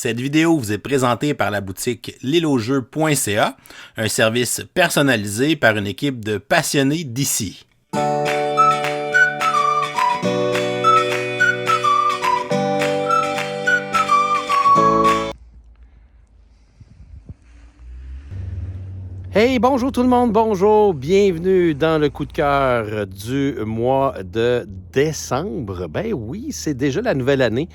Cette vidéo vous est présentée par la boutique lilojeu.ca, un service personnalisé par une équipe de passionnés d'ici. Hey, bonjour tout le monde, bonjour, bienvenue dans le coup de cœur du mois de décembre. Ben oui, c'est déjà la nouvelle année.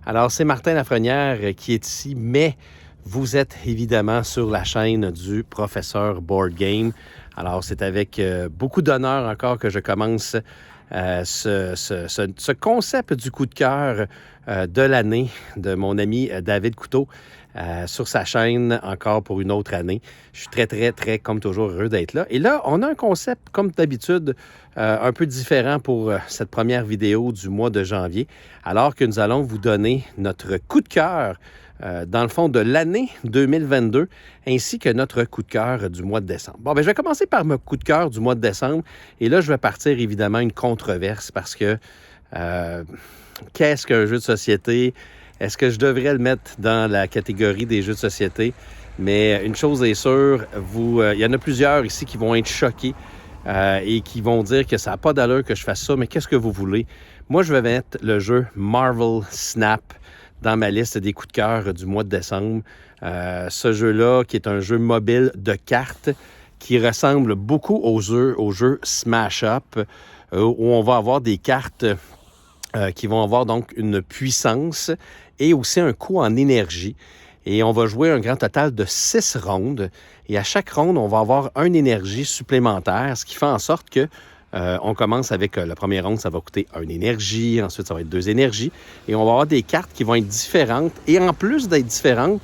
Alors, c'est Martin Lafrenière qui est ici, mais vous êtes évidemment sur la chaîne du professeur Board Game. Alors, c'est avec beaucoup d'honneur encore que je commence ce concept du coup de cœur de l'année de mon ami David Couteau sur sa chaîne encore pour une autre année. Je suis très, comme toujours, heureux d'être là. Et là, on a un concept, comme d'habitude, un peu différent pour cette première vidéo du mois de janvier, alors que nous allons vous donner notre coup de cœur dans le fond de l'année 2022, ainsi que notre coup de cœur du mois de décembre. Bon, ben, je vais commencer par mon coup de cœur du mois de décembre, et là, je vais partir évidemment une controverse, parce que qu'est-ce qu'un jeu de société? Est-ce que je devrais le mettre dans la catégorie des jeux de société? Mais une chose est sûre, il y en a plusieurs ici qui vont être choqués et qui vont dire que ça n'a pas d'allure que je fasse ça, mais qu'est-ce que vous voulez? Moi, je vais mettre le jeu Marvel Snap dans ma liste des coups de cœur du mois de décembre. Ce jeu-là, qui est un jeu mobile de cartes, qui ressemble beaucoup au jeu Smash Up, où on va avoir des cartes qui vont avoir donc une puissance et aussi un coût en énergie. Et on va jouer un grand total de 6 rondes. Et à chaque ronde, on va avoir une énergie supplémentaire, ce qui fait en sorte que on commence avec la première ronde, ça va coûter 1 énergie. Ensuite, ça va être 2 énergies. Et on va avoir des cartes qui vont être différentes. Et en plus d'être différentes,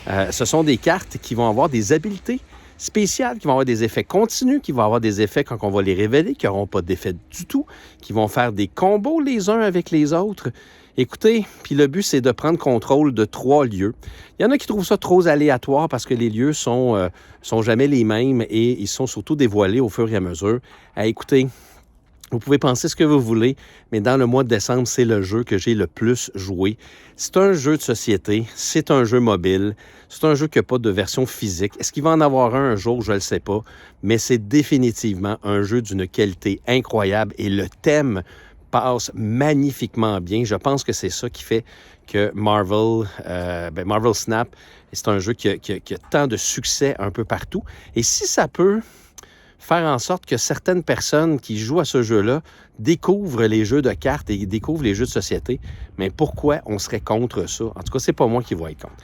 ce sont des cartes qui vont avoir des habiletés spéciales, qui vont avoir des effets continus, qui vont avoir des effets quand on va les révéler, qui n'auront pas d'effet du tout, qui vont faire des combos les uns avec les autres. Écoutez, puis le but, c'est de prendre contrôle de 3 lieux. Il y en a qui trouvent ça trop aléatoire parce que les lieux sont jamais les mêmes et ils sont surtout dévoilés au fur et à mesure. Écoutez, vous pouvez penser ce que vous voulez, mais dans le mois de décembre, c'est le jeu que j'ai le plus joué. C'est un jeu de société, c'est un jeu mobile, c'est un jeu qui n'a pas de version physique. Est-ce qu'il va en avoir un jour? Je ne le sais pas, mais c'est définitivement un jeu d'une qualité incroyable et le thème passe magnifiquement bien. Je pense que c'est ça qui fait que Marvel Snap, c'est un jeu qui a tant de succès un peu partout. Et si ça peut faire en sorte que certaines personnes qui jouent à ce jeu-là découvrent les jeux de cartes et découvrent les jeux de société, mais pourquoi on serait contre ça? En tout cas, c'est pas moi qui vais être contre.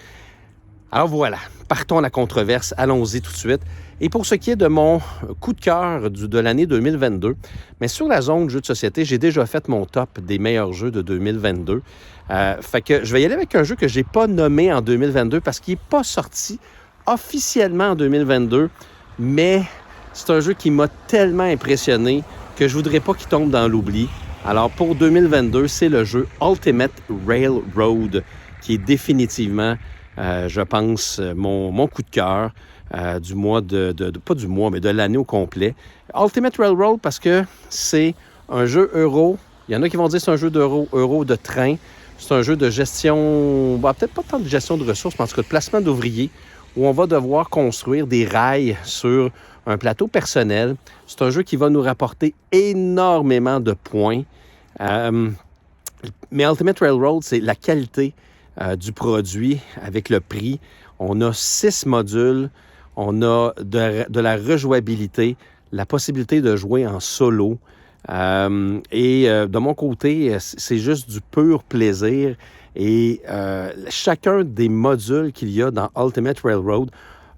Alors voilà, partons à la controverse, allons-y tout de suite. Et pour ce qui est de mon coup de cœur de l'année 2022, mais sur la zone jeux de société, j'ai déjà fait mon top des meilleurs jeux de 2022. Fait que je vais y aller avec un jeu que je n'ai pas nommé en 2022 parce qu'il n'est pas sorti officiellement en 2022, mais c'est un jeu qui m'a tellement impressionné que je ne voudrais pas qu'il tombe dans l'oubli. Alors pour 2022, c'est le jeu Ultimate Railroad qui est définitivement, je pense, mon coup de cœur du mois pas du mois, mais de l'année au complet. Ultimate Railroad parce que c'est un jeu euro. Il y en a qui vont dire que c'est un jeu euro de train. C'est un jeu de gestion, peut-être pas tant de gestion de ressources, mais en tout cas de placement d'ouvriers, où on va devoir construire des rails sur un plateau personnel. C'est un jeu qui va nous rapporter énormément de points. Mais Ultimate Railroad, c'est la qualité du produit avec le prix. On a 6 modules, on a de la rejouabilité, la possibilité de jouer en solo. De mon côté, c'est juste du pur plaisir. Et chacun des modules qu'il y a dans Ultimate Railroad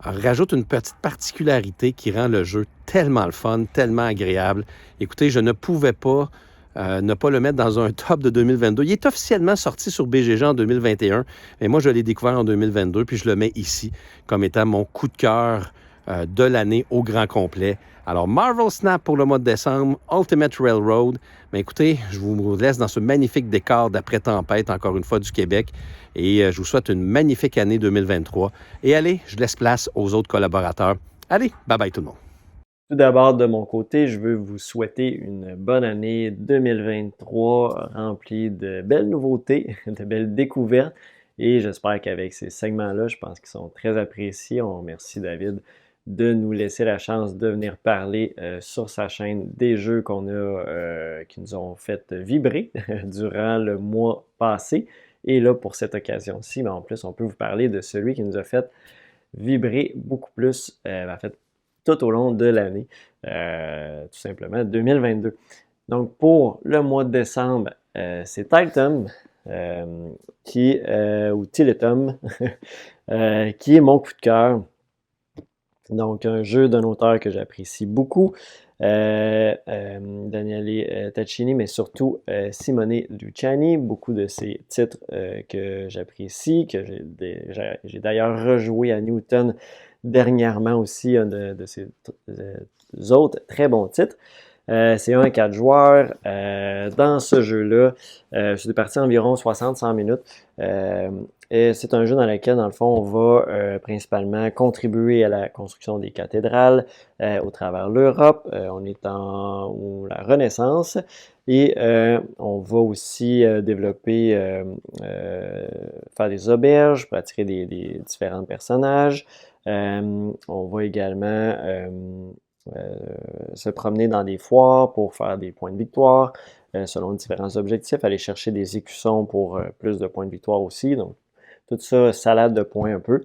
rajoute une petite particularité qui rend le jeu tellement le fun, tellement agréable. Écoutez, je ne pouvais pas ne pas le mettre dans un top de 2022. Il est officiellement sorti sur BGG en 2021, mais moi, je l'ai découvert en 2022, puis je le mets ici comme étant mon coup de cœur de l'année au grand complet. Alors, Marvel Snap pour le mois de décembre, Ultimate Railroad. Mais écoutez, je vous laisse dans ce magnifique décor d'après-tempête, encore une fois, du Québec. Et je vous souhaite une magnifique année 2023. Et allez, je laisse place aux autres collaborateurs. Allez, bye-bye tout le monde. Tout d'abord, de mon côté, je veux vous souhaiter une bonne année 2023 remplie de belles nouveautés, de belles découvertes Et j'espère qu'avec ces segments-là, je pense qu'ils sont très appréciés. On remercie David de nous laisser la chance de venir parler sur sa chaîne des jeux qui nous ont fait vibrer durant le mois passé. Et là, pour cette occasion-ci, en plus, on peut vous parler de celui qui nous a fait vibrer beaucoup plus, en fait, tout au long de l'année, tout simplement 2022. Donc, pour le mois de décembre, c'est Tiletum, ou Tiletum, qui est mon coup de cœur. Donc, un jeu d'un auteur que j'apprécie beaucoup, Daniele Taccini, mais surtout Simone Luciani. Beaucoup de ses titres que j'apprécie, que j'ai d'ailleurs rejoué à Newton dernièrement aussi, un de ses autres très bons titres. C'est un 4 joueurs. Dans ce jeu-là, je suis parti environ 60-100 minutes. Et c'est un jeu dans lequel, dans le fond, on va principalement contribuer à la construction des cathédrales au travers l'Europe. On est en la Renaissance et on va aussi développer, faire des auberges pour attirer des différents personnages. On va également se promener dans des foires pour faire des points de victoire selon différents objectifs, aller chercher des écussons pour plus de points de victoire aussi. Donc, tout ça, salade de points un peu.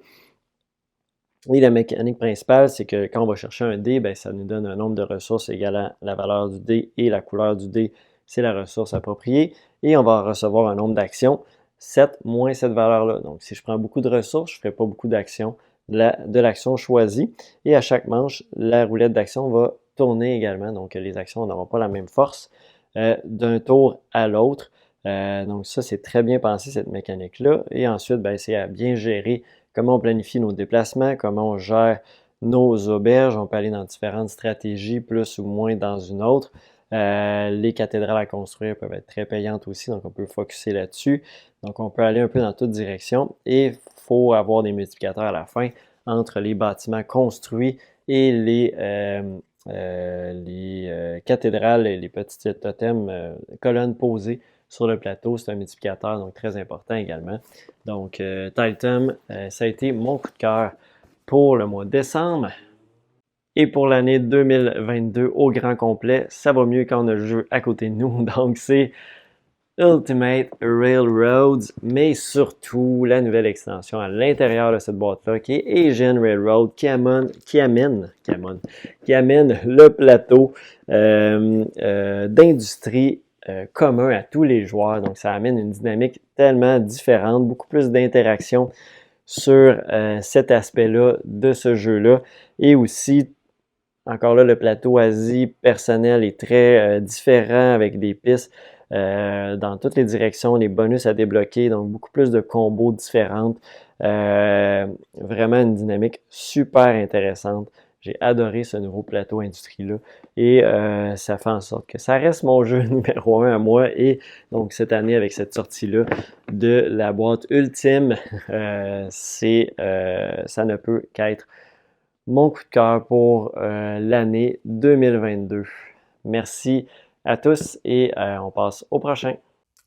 Et la mécanique principale, c'est que quand on va chercher un dé, ça nous donne un nombre de ressources égal à la valeur du dé et la couleur du dé, c'est la ressource appropriée. Et on va recevoir un nombre d'actions, 7 moins cette valeur-là. Donc, si je prends beaucoup de ressources, je ne ferai pas beaucoup d'actions de l'action choisie. Et à chaque manche, la roulette d'action va tourner également. Donc, les actions n'auront pas la même force d'un tour à l'autre. Donc ça, c'est très bien pensé, cette mécanique-là. Et ensuite, c'est à bien gérer comment on planifie nos déplacements, comment on gère nos auberges. On peut aller dans différentes stratégies, plus ou moins dans une autre. Les cathédrales à construire peuvent être très payantes aussi, donc on peut focusser là-dessus. Donc on peut aller un peu dans toutes directions et il faut avoir des multiplicateurs à la fin entre les bâtiments construits et les cathédrales et les petits totems, colonnes posées sur le plateau. C'est un multiplicateur, donc très important également. Donc, Tiletum, ça a été mon coup de cœur pour le mois de décembre. Et pour l'année 2022 au grand complet, ça va mieux quand on a le jeu à côté de nous. Donc, c'est Ultimate Railroads, mais surtout la nouvelle extension à l'intérieur de cette boîte-là qui est Asian Railroad qui amène le plateau d'industrie commun à tous les joueurs. Donc, ça amène une dynamique tellement différente, beaucoup plus d'interaction sur cet aspect-là de ce jeu-là. Et aussi, encore là, le plateau Asie personnel est très différent avec des pistes dans toutes les directions, les bonus à débloquer, donc beaucoup plus de combos différentes. Vraiment une dynamique super intéressante. J'ai adoré ce nouveau plateau industrie-là et ça fait en sorte que ça reste mon jeu numéro 1 à moi. Et donc cette année, avec cette sortie-là de la boîte ultime, ça ne peut qu'être mon coup de cœur pour l'année 2022. Merci à tous et on passe au prochain.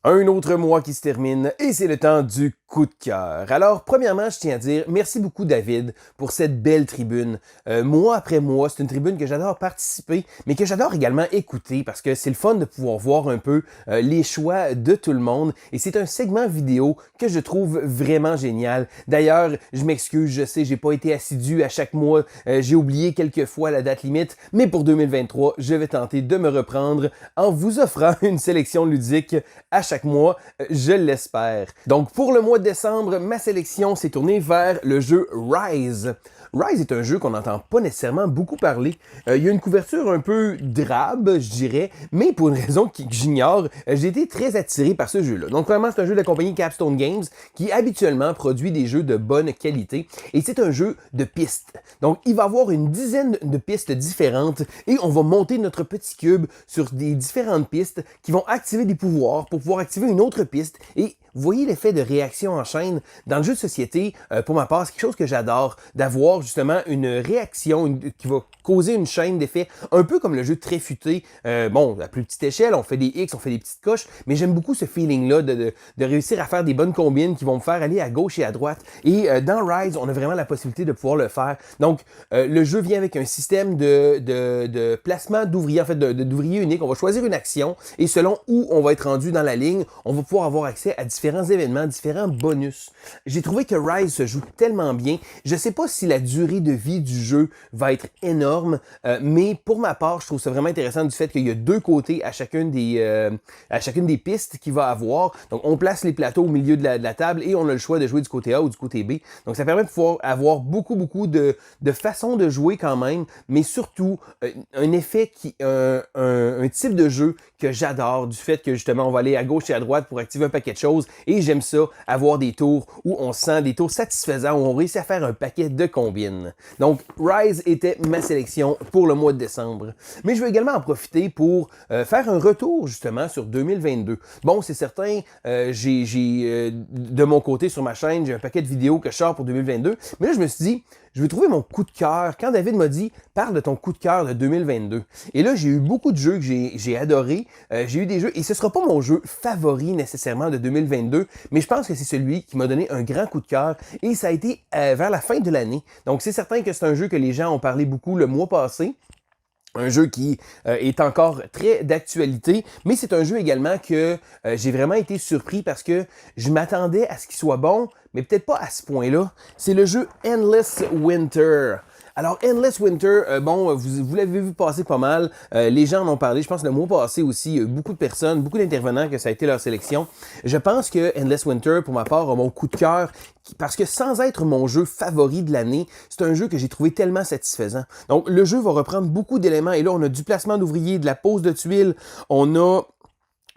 Un autre mois qui se termine et c'est le temps du coup de cœur. Alors, premièrement, je tiens à dire merci beaucoup, David, pour cette belle tribune. Mois après mois, c'est une tribune que j'adore participer, mais que j'adore également écouter parce que c'est le fun de pouvoir voir un peu les choix de tout le monde et c'est un segment vidéo que je trouve vraiment génial. D'ailleurs, je m'excuse, je sais, j'ai pas été assidu à chaque mois, j'ai oublié quelques fois la date limite, mais pour 2023, je vais tenter de me reprendre en vous offrant une sélection ludique à chaque mois, je l'espère. Donc, pour le mois de décembre, ma sélection s'est tournée vers le jeu Rise. Rise est un jeu qu'on n'entend pas nécessairement beaucoup parler. Il y a une couverture un peu drabe, je dirais, mais pour une raison que j'ignore, j'ai été très attiré par ce jeu-là. Donc vraiment, c'est un jeu de la compagnie Capstone Games qui habituellement produit des jeux de bonne qualité et c'est un jeu de pistes. Donc il va y avoir une dizaine de pistes différentes et on va monter notre petit cube sur des différentes pistes qui vont activer des pouvoirs pour pouvoir activer une autre piste et vous voyez l'effet de réaction en chaîne. Dans le jeu de société, pour ma part, c'est quelque chose que j'adore, d'avoir justement une réaction qui va causer une chaîne d'effets, un peu comme le jeu Tréfuté. Bon, à plus petite échelle, on fait des X, on fait des petites coches, mais j'aime beaucoup ce feeling-là de réussir à faire des bonnes combines qui vont me faire aller à gauche et à droite. Et dans Rise, on a vraiment la possibilité de pouvoir le faire. Donc, le jeu vient avec un système de placement d'ouvriers, en fait, d'ouvriers uniques. On va choisir une action et selon où on va être rendu dans la ligne, on va pouvoir avoir accès à différents événements, différents bonus. J'ai trouvé que Rise se joue tellement bien. Je sais pas si la durée de vie du jeu va être énorme, mais pour ma part, je trouve ça vraiment intéressant du fait qu'il y a deux côtés à chacune des pistes qu'il va avoir. Donc, on place les plateaux au milieu de la table et on a le choix de jouer du côté A ou du côté B. Donc, ça permet de pouvoir avoir beaucoup de façons de jouer quand même, mais surtout un effet un type de jeu que j'adore, du fait que justement on va aller à gauche et à droite pour activer un paquet de choses, et j'aime ça, avoir des tours où on sent des tours satisfaisants, où on réussit à faire un paquet de combines. Donc Rise était ma sélection pour le mois de décembre. Mais je veux également en profiter pour faire un retour justement sur 2022. Bon, c'est certain, de mon côté sur ma chaîne, j'ai un paquet de vidéos que je sors pour 2022, mais là je me suis dit, je veux trouver mon coup de cœur. Quand David m'a dit « Parle de ton coup de cœur de 2022 », et là, j'ai eu beaucoup de jeux que j'ai adorés. J'ai eu des jeux, et ce ne sera pas mon jeu favori nécessairement de 2022, mais je pense que c'est celui qui m'a donné un grand coup de cœur, et ça a été vers la fin de l'année. Donc, c'est certain que c'est un jeu que les gens ont parlé beaucoup le mois passé. Un jeu qui est encore très d'actualité, mais c'est un jeu également que j'ai vraiment été surpris parce que je m'attendais à ce qu'il soit bon, mais peut-être pas à ce point-là. C'est le jeu Endless Winter. Alors, Endless Winter, bon, vous l'avez vu passer pas mal. Les gens en ont parlé. Je pense que le mois passé aussi, il y a eu beaucoup de personnes, beaucoup d'intervenants que ça a été leur sélection. Je pense que Endless Winter, pour ma part, a mon coup de cœur parce que sans être mon jeu favori de l'année, c'est un jeu que j'ai trouvé tellement satisfaisant. Donc, le jeu va reprendre beaucoup d'éléments. Et là, on a du placement d'ouvriers, de la pose de tuiles, on a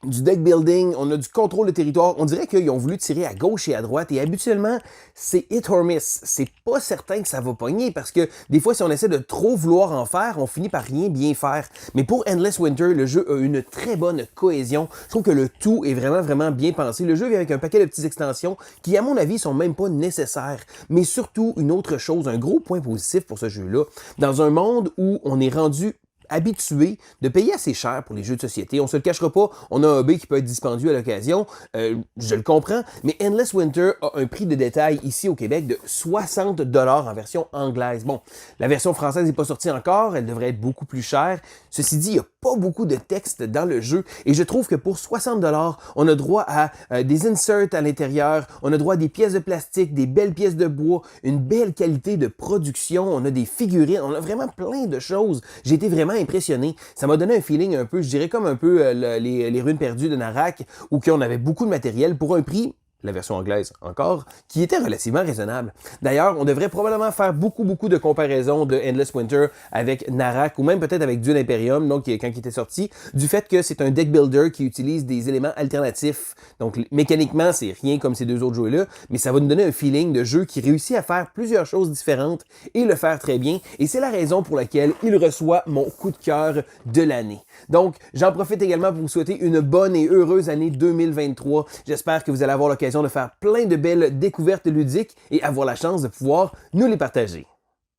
du deck building, on a du contrôle de territoire. On dirait qu'ils ont voulu tirer à gauche et à droite. Et habituellement, c'est hit or miss. C'est pas certain que ça va pogner parce que des fois, si on essaie de trop vouloir en faire, on finit par rien bien faire. Mais pour Endless Winter, le jeu a une très bonne cohésion. Je trouve que le tout est vraiment bien pensé. Le jeu vient avec un paquet de petites extensions qui, à mon avis, sont même pas nécessaires. Mais surtout, une autre chose, un gros point positif pour ce jeu-là, dans un monde où on est rendu habitué de payer assez cher pour les jeux de société. On se le cachera pas, on a un B qui peut être dispendieux à l'occasion, je le comprends, mais Endless Winter a un prix de détail ici au Québec de 60$ en version anglaise. Bon, la version française n'est pas sortie encore, elle devrait être beaucoup plus chère. Ceci dit, il n'y a pas beaucoup de texte dans le jeu et je trouve que pour 60$, on a droit à des inserts à l'intérieur, on a droit à des pièces de plastique, des belles pièces de bois, une belle qualité de production, on a des figurines, on a vraiment plein de choses. J'ai été vraiment impressionné. Ça m'a donné un feeling un peu, je dirais comme un peu les runes perdues de Narak, où on avait beaucoup de matériel pour un prix, la version anglaise encore, qui était relativement raisonnable. D'ailleurs, on devrait probablement faire beaucoup de comparaisons de Endless Winter avec Narak, ou même peut-être avec Dune Imperium, donc quand il était sorti, du fait que c'est un deck builder qui utilise des éléments alternatifs. Donc mécaniquement, c'est rien comme ces deux autres jeux-là, mais ça va nous donner un feeling de jeu qui réussit à faire plusieurs choses différentes et le faire très bien, et c'est la raison pour laquelle il reçoit mon coup de cœur de l'année. Donc, j'en profite également pour vous souhaiter une bonne et heureuse année 2023. J'espère que vous allez avoir l'occasion de faire plein de belles découvertes ludiques et avoir la chance de pouvoir nous les partager.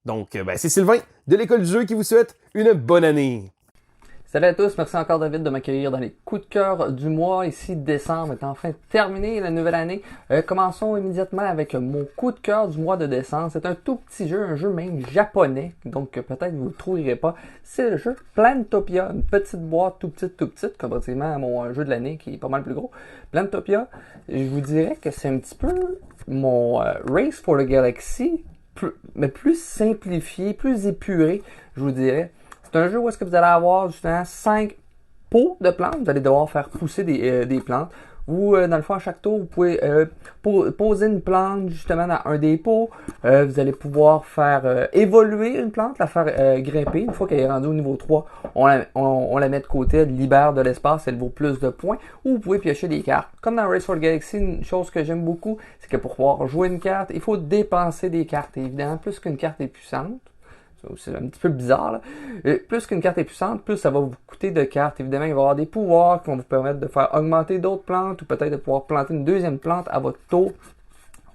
Donc, c'est Sylvain de l'École du jeu qui vous souhaite une bonne année. Salut à tous, merci encore David de m'accueillir dans les coups de cœur du mois. Ici, décembre est enfin terminé, la nouvelle année. Commençons immédiatement avec mon coup de cœur du mois de décembre. C'est un tout petit jeu, un jeu même japonais, donc peut-être vous ne le trouverez pas. C'est le jeu Plantopia, une petite boîte tout petite, comparativement à mon jeu de l'année qui est pas mal plus gros. Plantopia, je vous dirais que c'est un petit peu mon Race for the Galaxy, mais plus simplifié, plus épuré, je vous dirais. C'est un jeu où est-ce que vous allez avoir justement 5 pots de plantes. Vous allez devoir faire pousser des plantes. Ou dans le fond, à chaque tour, vous pouvez poser une plante justement dans un des pots. Vous allez pouvoir faire évoluer une plante, la faire grimper. Une fois qu'elle est rendue au niveau 3, on la met de côté, elle libère de l'espace, elle vaut plus de points. Ou vous pouvez piocher des cartes. Comme dans Race for the Galaxy, une chose que j'aime beaucoup, c'est que pour pouvoir jouer une carte, il faut dépenser des cartes. Et évidemment, plus qu'une carte est puissante, C'est un petit peu bizarre, là. Plus qu'une carte est puissante, plus ça va vous coûter de cartes. Évidemment, il va y avoir des pouvoirs qui vont vous permettre de faire augmenter d'autres plantes ou peut-être de pouvoir planter une deuxième plante à votre tour.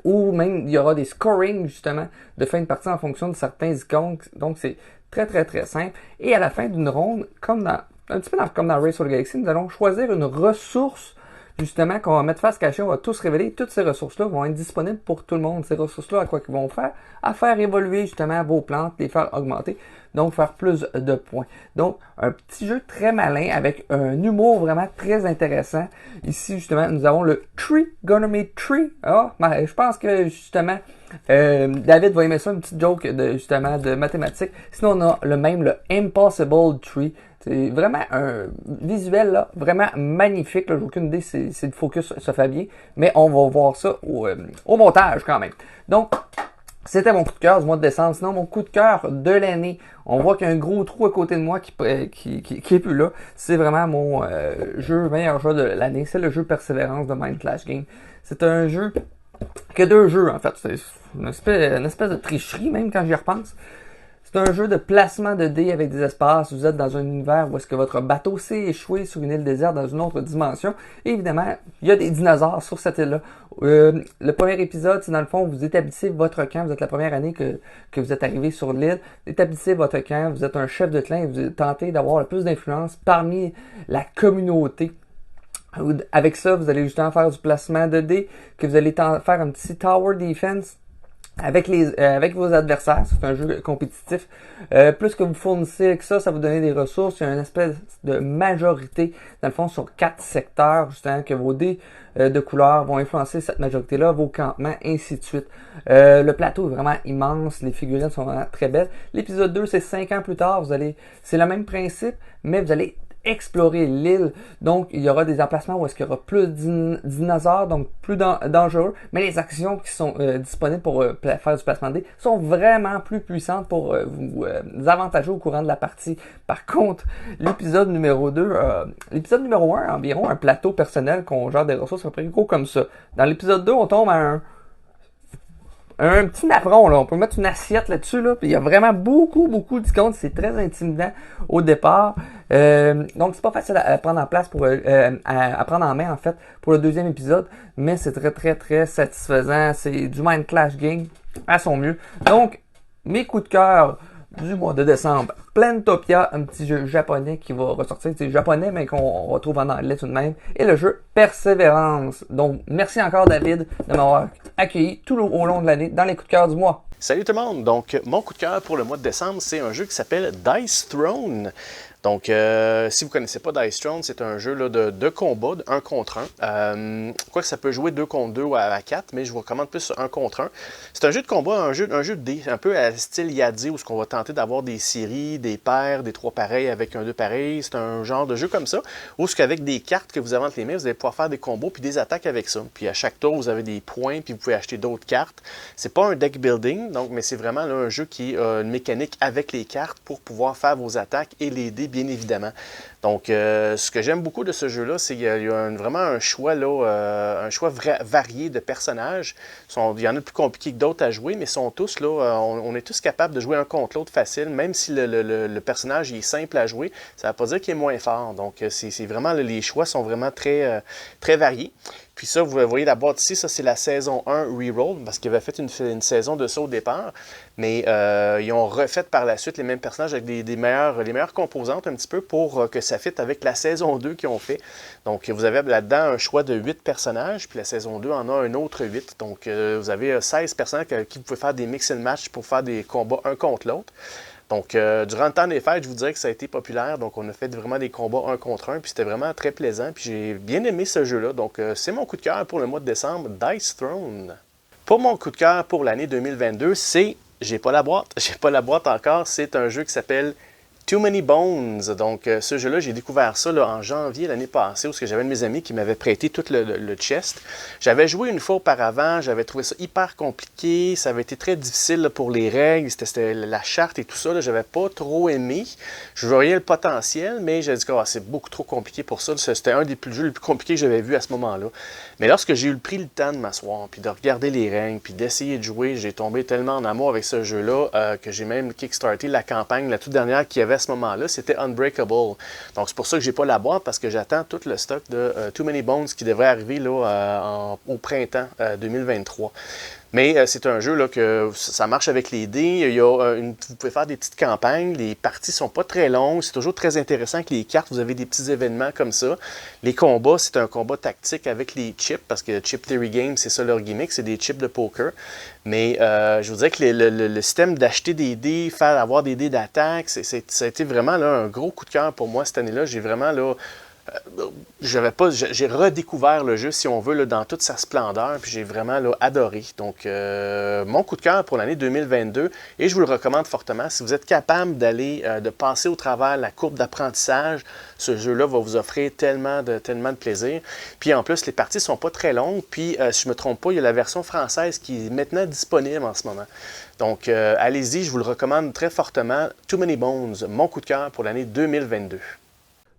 Ou même, il y aura des scoring, justement, de fin de partie en fonction de certains icônes. Donc, c'est très, très, très simple. Et à la fin d'une ronde, comme dans Race for the Galaxy, nous allons choisir une ressource, justement, qu'on va mettre face cachée, on va tous révéler. Toutes ces ressources-là vont être disponibles pour tout le monde. Ces ressources-là, à quoi qu'ils vont faire? À faire évoluer, justement, vos plantes, les faire augmenter. Donc, faire plus de points. Donc, un petit jeu très malin avec un humour vraiment très intéressant. Ici, justement, nous avons le Trigonometry Tree. Ah, je pense que, justement, David va aimer ça, une petite joke de mathématiques. Sinon, on a le Impossible Tree. C'est vraiment un visuel là, vraiment magnifique. J'ai aucune idée si le focus se fait bien, mais on va voir ça au montage quand même. Donc, c'était mon coup de cœur du mois de décembre. Sinon, mon coup de cœur de l'année, on voit qu'il y a un gros trou à côté de moi qui est plus là. C'est vraiment mon meilleur jeu de l'année. C'est le jeu Persévérance de Mind Clash Game. C'est un jeu que deux jeux en fait. C'est une espèce de tricherie même quand j'y repense. C'est un jeu de placement de dés avec des espaces. Vous êtes dans un univers où est-ce que votre bateau s'est échoué sur une île déserte dans une autre dimension. Et évidemment, il y a des dinosaures sur cette île-là. Le premier épisode, c'est dans le fond, vous établissez votre camp. Vous êtes la première année que vous êtes arrivé sur l'île. Vous établissez votre camp. Vous êtes un chef de clan et vous tentez d'avoir le plus d'influence parmi la communauté. Avec ça, vous allez justement faire du placement de dés, que vous allez faire un petit tower defense avec vos adversaires. C'est un jeu compétitif. Plus que vous fournissez avec ça, ça va vous donner des ressources. Il y a une espèce de majorité, dans le fond, sur 4 secteurs, justement, que vos dés de couleurs vont influencer cette majorité-là, vos campements, ainsi de suite. Le plateau est vraiment immense. Les figurines sont vraiment très belles. L'épisode 2, c'est 5 ans plus tard. C'est le même principe, mais vous allez explorer l'île. Donc, il y aura des emplacements où est-ce qu'il y aura plus de dinosaures, donc plus dangereux, mais les actions qui sont disponibles pour faire du placement de dés sont vraiment plus puissantes pour vous avantager au courant de la partie. Par contre, l'épisode numéro 2, l'épisode numéro 1, environ un plateau personnel qu'on gère des ressources à peu près gros comme ça. Dans l'épisode 2, on tombe à un petit napperon, là. On peut mettre une assiette là-dessus, là. Puis il y a vraiment beaucoup d'icônes. C'est très intimidant au départ. Donc c'est pas facile à prendre en place à prendre en main, en fait, pour le deuxième épisode. Mais c'est très satisfaisant. C'est du Mind Clash Game à son mieux. Donc, mes coups de cœur du mois de décembre. Plantopia, un petit jeu japonais qui va ressortir. C'est japonais, mais qu'on retrouve en anglais tout de même. Et le jeu Persévérance. Donc, merci encore, David, de m'avoir accueilli tout au long de l'année dans les coups de cœur du mois. Salut tout le monde! Donc, mon coup de cœur pour le mois de décembre, c'est un jeu qui s'appelle Dice Throne. Donc, si vous ne connaissez pas Dice Throne, c'est un jeu là, de combat, de 1 contre 1. Quoique ça peut jouer 2 contre 2 ou à 4, mais je vous recommande plus 1 contre 1. C'est un jeu de combat, un jeu de dés, un peu à style Yadzi, où on va tenter d'avoir des séries, des paires, des 3 pareils avec un 2 pareil. C'est un genre de jeu comme ça, où qu'avec des cartes que vous avez entre les mains, vous allez pouvoir faire des combos puis des attaques avec ça. Puis à chaque tour, vous avez des points, puis vous pouvez acheter d'autres cartes. C'est pas un deck building, donc, mais c'est vraiment là, un jeu qui a une mécanique avec les cartes pour pouvoir faire vos attaques et les dés, bien évidemment. Donc, ce que j'aime beaucoup de ce jeu-là, c'est qu'il y a vraiment un choix, varié de personnages. Il y en a de plus compliqués que d'autres à jouer, mais sont tous là, on est tous capables de jouer un contre l'autre facile, même si le personnage est simple à jouer, ça ne veut pas dire qu'il est moins fort. Donc, c'est vraiment, les choix sont vraiment très variés. Puis ça, vous voyez la boîte ici, ça c'est la saison 1 Reroll, parce qu'ils avaient fait une saison de ça au départ, mais ils ont refait par la suite les mêmes personnages avec les meilleures composantes un petit peu pour que ça fitte avec la saison 2 qu'ils ont fait. Donc vous avez là-dedans un choix de 8 personnages, puis la saison 2 en a un autre 8. Donc vous avez 16 personnages qui vous pouvez faire des mix and match pour faire des combats un contre l'autre. Donc, durant le temps des fêtes, je vous dirais que ça a été populaire. Donc, on a fait vraiment des combats 1 contre 1. Puis, c'était vraiment très plaisant. Puis, j'ai bien aimé ce jeu-là. Donc, c'est mon coup de cœur pour le mois de décembre, Dice Throne. Pour mon coup de cœur pour l'année 2022, c'est... J'ai pas la boîte encore. C'est un jeu qui s'appelle Too Many Bones. Donc, ce jeu-là, j'ai découvert ça là, en janvier l'année passée, où j'avais un de mes amis qui m'avait prêté tout le chest. J'avais joué une fois auparavant, j'avais trouvé ça hyper compliqué, ça avait été très difficile là, pour les règles, c'était la charte et tout ça, j'avais pas trop aimé. Je voyais le potentiel, mais j'ai dit que c'est beaucoup trop compliqué pour ça. C'était un des jeux les plus compliqués que j'avais vu à ce moment-là. Mais lorsque j'ai pris le temps de m'asseoir, puis de regarder les règles, puis d'essayer de jouer, j'ai tombé tellement en amour avec ce jeu-là que j'ai même kickstarté la campagne, la toute dernière qu'il y avait à ce moment-là, c'était Unbreakable. Donc c'est pour ça que j'ai pas la boîte, parce que j'attends tout le stock de Too Many Bones qui devrait arriver là, au printemps 2023. Mais c'est un jeu là, que ça marche avec les dés. Vous pouvez faire des petites campagnes. Les parties sont pas très longues. C'est toujours très intéressant avec les cartes. Vous avez des petits événements comme ça. Les combats, c'est un combat tactique avec les chips, parce que Chip Theory Games, c'est ça leur gimmick, c'est des chips de poker. Mais je vous dirais que le système d'acheter des dés, avoir des dés d'attaque, ça a été vraiment là, un gros coup de cœur pour moi cette année-là. J'ai vraiment là... j'ai redécouvert le jeu, si on veut, là, dans toute sa splendeur, puis j'ai vraiment là, adoré. Donc, mon coup de cœur pour l'année 2022, et je vous le recommande fortement. Si vous êtes capable de passer au travers la courbe d'apprentissage, ce jeu-là va vous offrir tellement de plaisir. Puis en plus, les parties ne sont pas très longues, puis si je ne me trompe pas, il y a la version française qui est maintenant disponible en ce moment. Donc, allez-y, je vous le recommande très fortement. Too Many Bones, mon coup de cœur pour l'année 2022.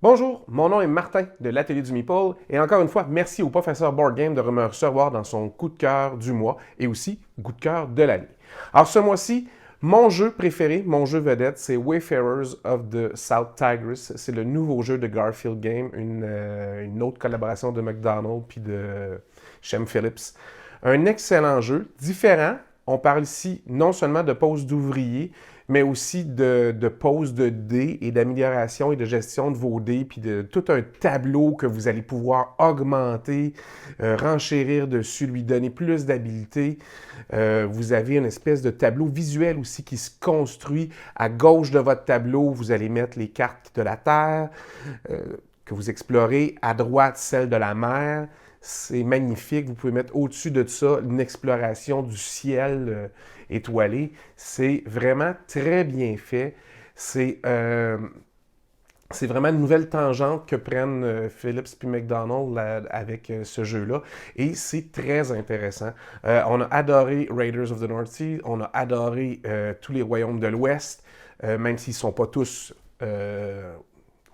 Bonjour, mon nom est Martin de l'Atelier du Meeple et encore une fois, merci au professeur Board Game de me recevoir dans son coup de cœur du mois et aussi coup de cœur de l'année. Alors ce mois-ci, mon jeu préféré, mon jeu vedette, c'est Wayfarers of the South Tigris. C'est le nouveau jeu de Garfield Game, une autre collaboration de McDonald's puis de Shem Phillips. Un excellent jeu, différent. On parle ici non seulement de pose d'ouvriers, mais aussi de pose de dés et d'amélioration et de gestion de vos dés, puis de tout un tableau que vous allez pouvoir augmenter, renchérir dessus, lui donner plus d'habileté. Vous avez une espèce de tableau visuel aussi qui se construit. À gauche de votre tableau, vous allez mettre les cartes de la Terre que vous explorez. À droite, celles de la mer. C'est magnifique. Vous pouvez mettre au-dessus de ça une exploration du ciel étoilé. C'est vraiment très bien fait. C'est vraiment une nouvelle tangente que prennent Phillips puis McDonald avec ce jeu-là. Et c'est très intéressant. On a adoré Raiders of the North Sea. On a adoré tous les royaumes de l'Ouest, même s'ils ne sont pas tous...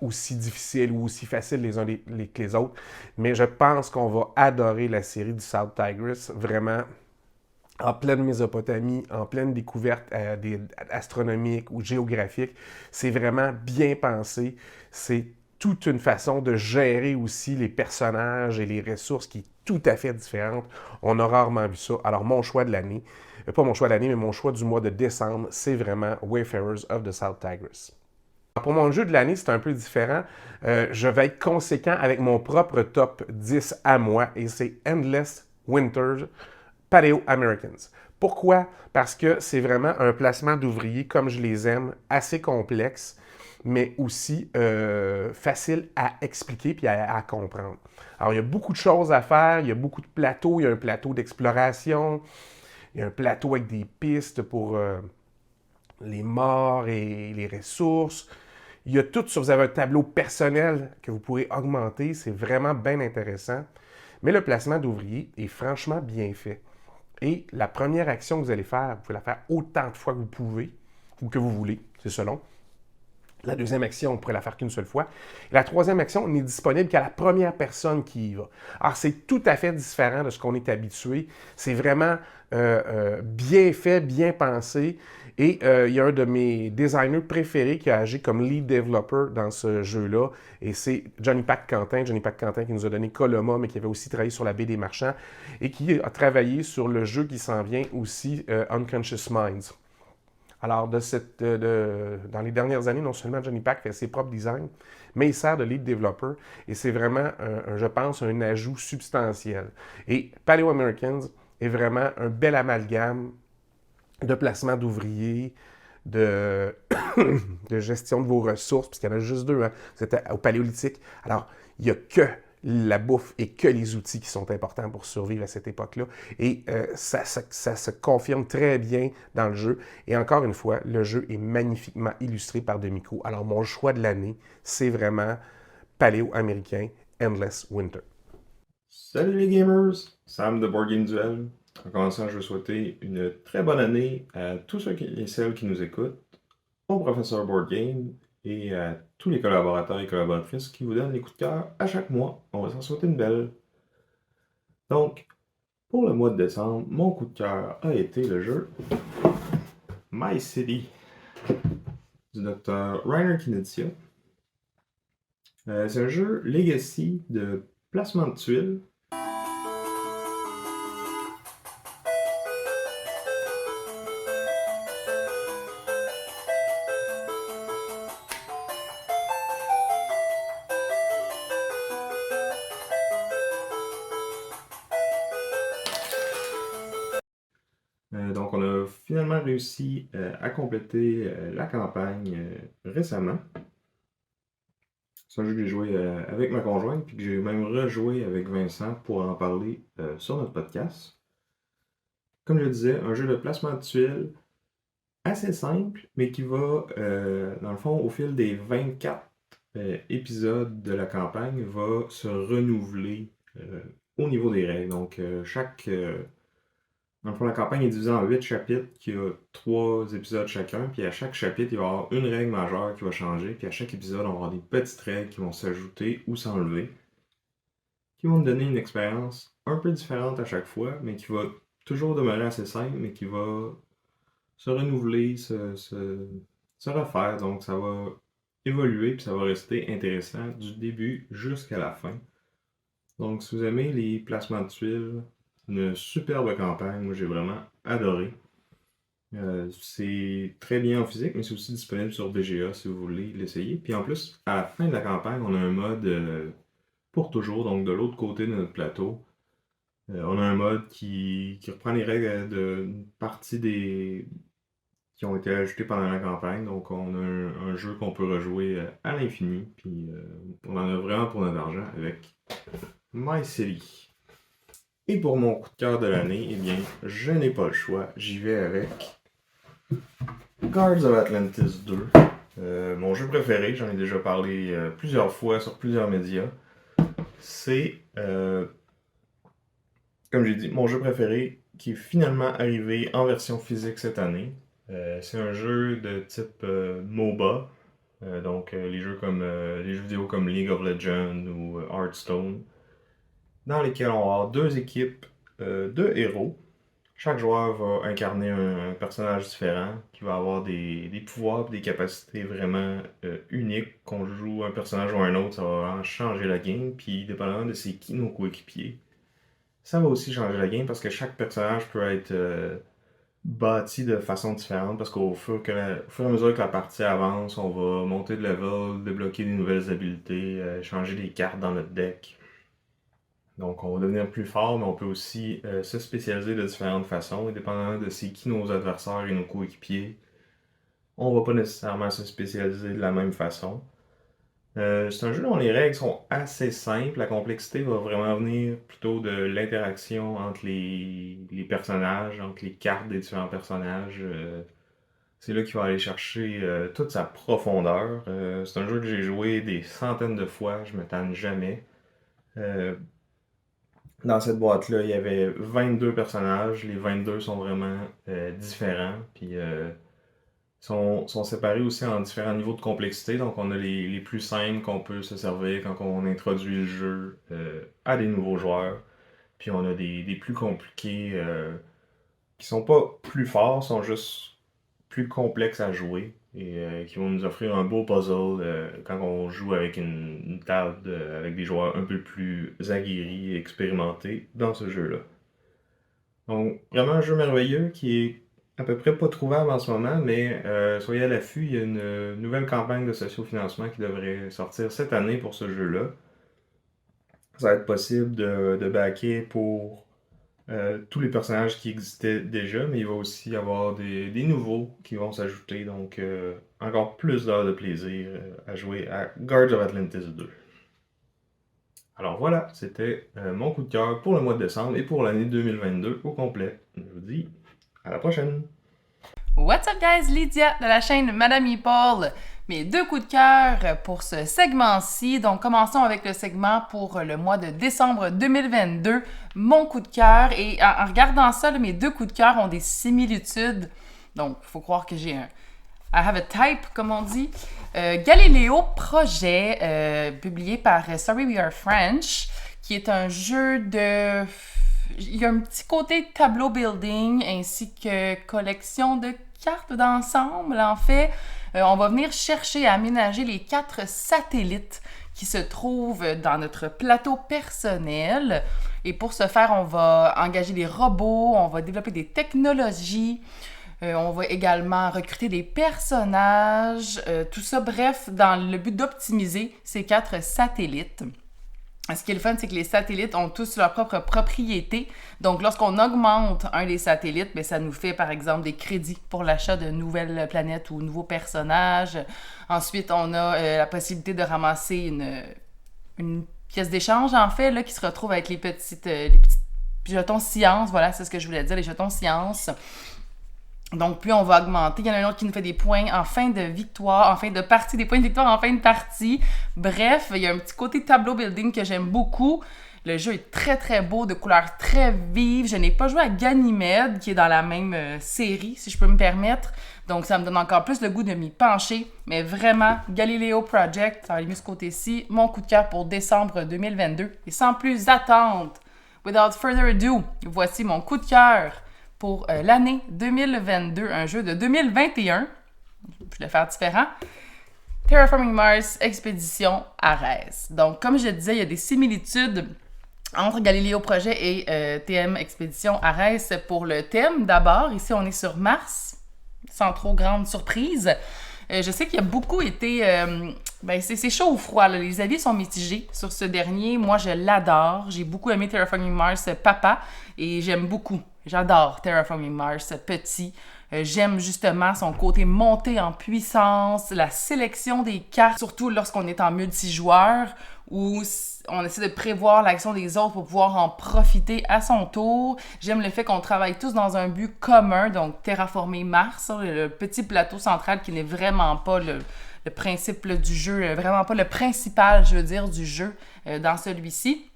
aussi difficiles ou aussi faciles les uns que les autres. Mais je pense qu'on va adorer la série du South Tigris, vraiment en pleine Mésopotamie, en pleine découverte astronomique ou géographique. C'est vraiment bien pensé. C'est toute une façon de gérer aussi les personnages et les ressources qui est tout à fait différente. On a rarement vu ça. Alors, mon choix de l'année, pas mon choix de l'année, mais mon choix du mois de décembre, c'est vraiment Wayfarers of the South Tigris. Pour mon jeu de l'année, c'est un peu différent. Je vais être conséquent avec mon propre top 10 à moi et c'est Endless Winters Paleo Americans. Pourquoi? Parce que c'est vraiment un placement d'ouvriers comme je les aime, assez complexe, mais aussi facile à expliquer puis à comprendre. Alors, il y a beaucoup de choses à faire, il y a beaucoup de plateaux, il y a un plateau d'exploration, il y a un plateau avec des pistes pour les morts et les ressources. Il y a tout ça. Vous avez un tableau personnel que vous pourrez augmenter. C'est vraiment bien intéressant. Mais le placement d'ouvriers est franchement bien fait. Et la première action que vous allez faire, vous pouvez la faire autant de fois que vous pouvez ou que vous voulez. C'est selon. La deuxième action, on pourrait la faire qu'une seule fois. Et la troisième action n'est disponible qu'à la première personne qui y va. Alors, c'est tout à fait différent de ce qu'on est habitué. C'est vraiment bien fait, bien pensé. Et il y a un de mes designers préférés qui a agi comme lead developer dans ce jeu-là. Et c'est Johnny Pac Quentin. Johnny Pac Quentin qui nous a donné Coloma, mais qui avait aussi travaillé sur la baie des marchands. Et qui a travaillé sur le jeu qui s'en vient aussi, Unconscious Minds. Alors, dans les dernières années, non seulement Johnny Pac fait ses propres designs, mais il sert de lead developer. Et c'est vraiment, je pense, un ajout substantiel. Et Paleo Americans est vraiment un bel amalgame de placement d'ouvriers, de gestion de vos ressources, puisqu'il y en a juste deux, hein. C'était au Paléolithique. Alors, il n'y a que la bouffe et que les outils qui sont importants pour survivre à cette époque-là. Et ça se confirme très bien dans le jeu. Et encore une fois, le jeu est magnifiquement illustré par Demico. Alors, mon choix de l'année, c'est vraiment paléo-américain Endless Winter. Salut les gamers, Sam de Board Game Duel. En commençant, je veux souhaiter une très bonne année à tous ceux et celles qui nous écoutent, au professeur Board Game et à tous les collaborateurs et collaboratrices qui vous donnent les coups de cœur à chaque mois. On va s'en souhaiter une belle. Donc, pour le mois de décembre, mon coup de cœur a été le jeu My City du Dr. Rainer Knizia. C'est un jeu Legacy de placement de tuiles. Donc, on a finalement réussi à compléter la campagne récemment. C'est un jeu que j'ai joué avec ma conjointe, puis que j'ai même rejoué avec Vincent pour en parler sur notre podcast. Comme je disais, un jeu de placement de tuiles assez simple, mais qui va, dans le fond, au fil des 24 épisodes de la campagne, va se renouveler au niveau des règles. Donc, dans le fond, la campagne est divisée en 8 chapitres qui a 3 épisodes chacun. Puis à chaque chapitre, il va y avoir une règle majeure qui va changer. Puis à chaque épisode, on va avoir des petites règles qui vont s'ajouter ou s'enlever. Qui vont nous donner une expérience un peu différente à chaque fois, mais qui va toujours demeurer assez simple, mais qui va se renouveler, se refaire. Donc ça va évoluer, puis ça va rester intéressant du début jusqu'à la fin. Donc si vous aimez les placements de tuiles, une superbe campagne, moi j'ai vraiment adoré. C'est très bien en physique, mais c'est aussi disponible sur BGA si vous voulez l'essayer. Puis en plus, à la fin de la campagne, on a un mode pour toujours, donc de l'autre côté de notre plateau. On a un mode qui reprend les règles d'une partie qui ont été ajoutées pendant la campagne. Donc on a un jeu qu'on peut rejouer à l'infini. Puis on en a vraiment pour notre argent avec My City. Et pour mon coup de cœur de l'année, eh bien, je n'ai pas le choix. J'y vais avec Guards of Atlantis 2. Mon jeu préféré, j'en ai déjà parlé plusieurs fois sur plusieurs médias. C'est, comme j'ai dit, mon jeu préféré qui est finalement arrivé en version physique cette année. C'est un jeu de type MOBA. Donc les jeux vidéo comme League of Legends ou Hearthstone, dans lesquels on va avoir 2 équipes de héros. Chaque joueur va incarner un personnage différent, qui va avoir des pouvoirs et des capacités vraiment uniques. Qu'on joue un personnage ou un autre, ça va vraiment changer la game. Puis, dépendamment de c'est qui nos coéquipiers, ça va aussi changer la game parce que chaque personnage peut être bâti de façon différente. Parce qu'au fur et à mesure que la partie avance, on va monter de level, débloquer des nouvelles habiletés, changer des cartes dans notre deck. Donc, on va devenir plus fort, mais on peut aussi se spécialiser de différentes façons. Et dépendamment de c'est qui nos adversaires et nos coéquipiers, on va pas nécessairement se spécialiser de la même façon. C'est un jeu dont les règles sont assez simples. La complexité va vraiment venir plutôt de l'interaction entre les personnages, entre les cartes des différents personnages. C'est là qu'il va aller chercher toute sa profondeur. C'est un jeu que j'ai joué des centaines de fois, je me tanne jamais. Dans cette boîte-là, il y avait 22 personnages. Les 22 sont vraiment différents. Puis sont séparés aussi en différents niveaux de complexité. Donc on a les plus simples qu'on peut se servir quand on introduit le jeu à des nouveaux joueurs. Puis on a des plus compliqués qui sont pas plus forts, sont juste plus complexes à jouer. Et qui vont nous offrir un beau puzzle quand on joue avec une table avec des joueurs un peu plus aguerris et expérimentés dans ce jeu-là. Donc, vraiment un jeu merveilleux qui est à peu près pas trouvable en ce moment, mais soyez à l'affût, il y a une nouvelle campagne de sociofinancement qui devrait sortir cette année pour ce jeu-là. Ça va être possible de backer pour tous les personnages qui existaient déjà, mais il va aussi y avoir des nouveaux qui vont s'ajouter, donc encore plus d'heures de plaisir à jouer à Guards of Atlantis 2. Alors voilà, c'était mon coup de cœur pour le mois de décembre et pour l'année 2022 au complet. Je vous dis à la prochaine! What's up guys, Lydia de la chaîne Madame Meeple. Mes 2 coups de cœur pour ce segment-ci. Donc commençons avec le segment pour le mois de décembre 2022. Mon coup de cœur. Et en regardant ça, là, mes 2 coups de cœur ont des similitudes. Donc il faut croire que j'ai un... I have a type, comme on dit. Galileo Projet, publié par Sorry We Are French, qui est un jeu de... Il y a un petit côté tableau building ainsi que collection de cartes d'ensemble. En fait, on va venir chercher et aménager les 4 satellites qui se trouvent dans notre plateau personnel. Et pour ce faire, on va engager des robots, on va développer des technologies, on va également recruter des personnages, tout ça, bref, dans le but d'optimiser ces 4 satellites. Ce qui est le fun, c'est que les satellites ont tous leur propre propriété. Donc, lorsqu'on augmente un des satellites, bien, ça nous fait, par exemple, des crédits pour l'achat de nouvelles planètes ou nouveaux personnages. Ensuite, on a la possibilité de ramasser une pièce d'échange, en fait, là, qui se retrouve avec les petits jetons science. Voilà, c'est ce que je voulais dire, les jetons science. Donc, plus on va augmenter. Il y en a un autre qui nous fait des points en fin de victoire, en fin de partie, des points de victoire en fin de partie. Bref, il y a un petit côté tableau building que j'aime beaucoup. Le jeu est très, très beau, de couleurs très vives. Je n'ai pas joué à Ganymède, qui est dans la même série, si je peux me permettre. Donc, ça me donne encore plus le goût de m'y pencher. Mais vraiment, Galileo Project, ça va aller mieux ce côté-ci. Mon coup de cœur pour décembre 2022. Et sans plus attendre, without further ado, voici mon coup de cœur pour l'année 2022, un jeu de 2021. Je vais le faire différent. Terraforming Mars Expédition Ares. Donc, comme je le disais, il y a des similitudes entre Galileo Projet et TM Expédition Ares pour le thème. D'abord, ici, on est sur Mars, sans trop grande surprise. Je sais qu'il y a beaucoup été... c'est chaud ou froid, là. Les avis sont mitigés sur ce dernier. Moi, je l'adore. J'ai beaucoup aimé Terraforming Mars Papa et j'aime beaucoup. J'adore Terraforming Mars petit. J'aime justement son côté monté en puissance, la sélection des cartes, surtout lorsqu'on est en multijoueur, où on essaie de prévoir l'action des autres pour pouvoir en profiter à son tour. J'aime le fait qu'on travaille tous dans un but commun, donc terraformer Mars, le petit plateau central qui n'est vraiment pas le principe là, du jeu, vraiment pas le principal, je veux dire, du jeu dans celui-ci.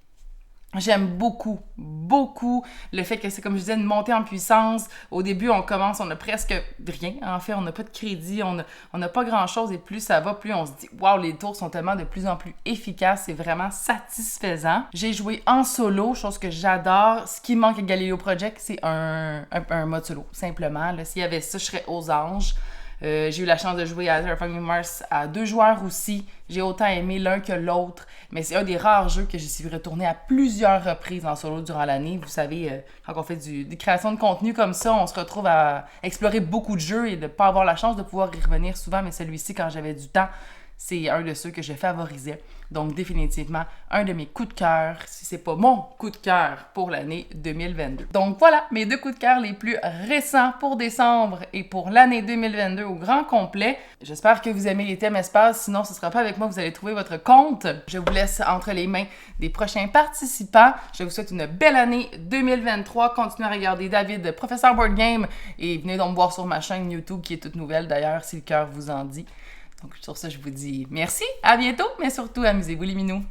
J'aime beaucoup, beaucoup le fait que c'est, comme je disais, une montée en puissance. Au début, on commence, on n'a presque rien. En fait, on n'a pas de crédit, on n'a pas grand-chose. Et plus ça va, plus on se dit « Wow, les tours sont tellement de plus en plus efficaces. C'est vraiment satisfaisant. » J'ai joué en solo, chose que j'adore. Ce qui manque à Galileo Project, c'est un mode solo, simplement. Là, s'il y avait ça, je serais aux anges. J'ai eu la chance de jouer à Terraforming Mars à 2 joueurs aussi. J'ai autant aimé l'un que l'autre. Mais c'est un des rares jeux que j'y suis retourné à plusieurs reprises en solo durant l'année. Vous savez, quand on fait des créations de contenu comme ça, on se retrouve à explorer beaucoup de jeux et de ne pas avoir la chance de pouvoir y revenir souvent. Mais celui-ci, quand j'avais du temps, c'est un de ceux que je favorisais. Donc, définitivement, un de mes coups de cœur, si c'est pas mon coup de cœur pour l'année 2022. Donc, voilà mes 2 coups de cœur les plus récents pour décembre et pour l'année 2022 au grand complet. J'espère que vous aimez les thèmes espace. Sinon, ce ne sera pas avec moi que vous allez trouver votre compte. Je vous laisse entre les mains des prochains participants. Je vous souhaite une belle année 2023. Continuez à regarder David, Professeur Board Game, et venez donc me voir sur ma chaîne YouTube qui est toute nouvelle d'ailleurs, si le cœur vous en dit. Donc, sur ça, je vous dis merci, à bientôt, mais surtout, amusez-vous les minous.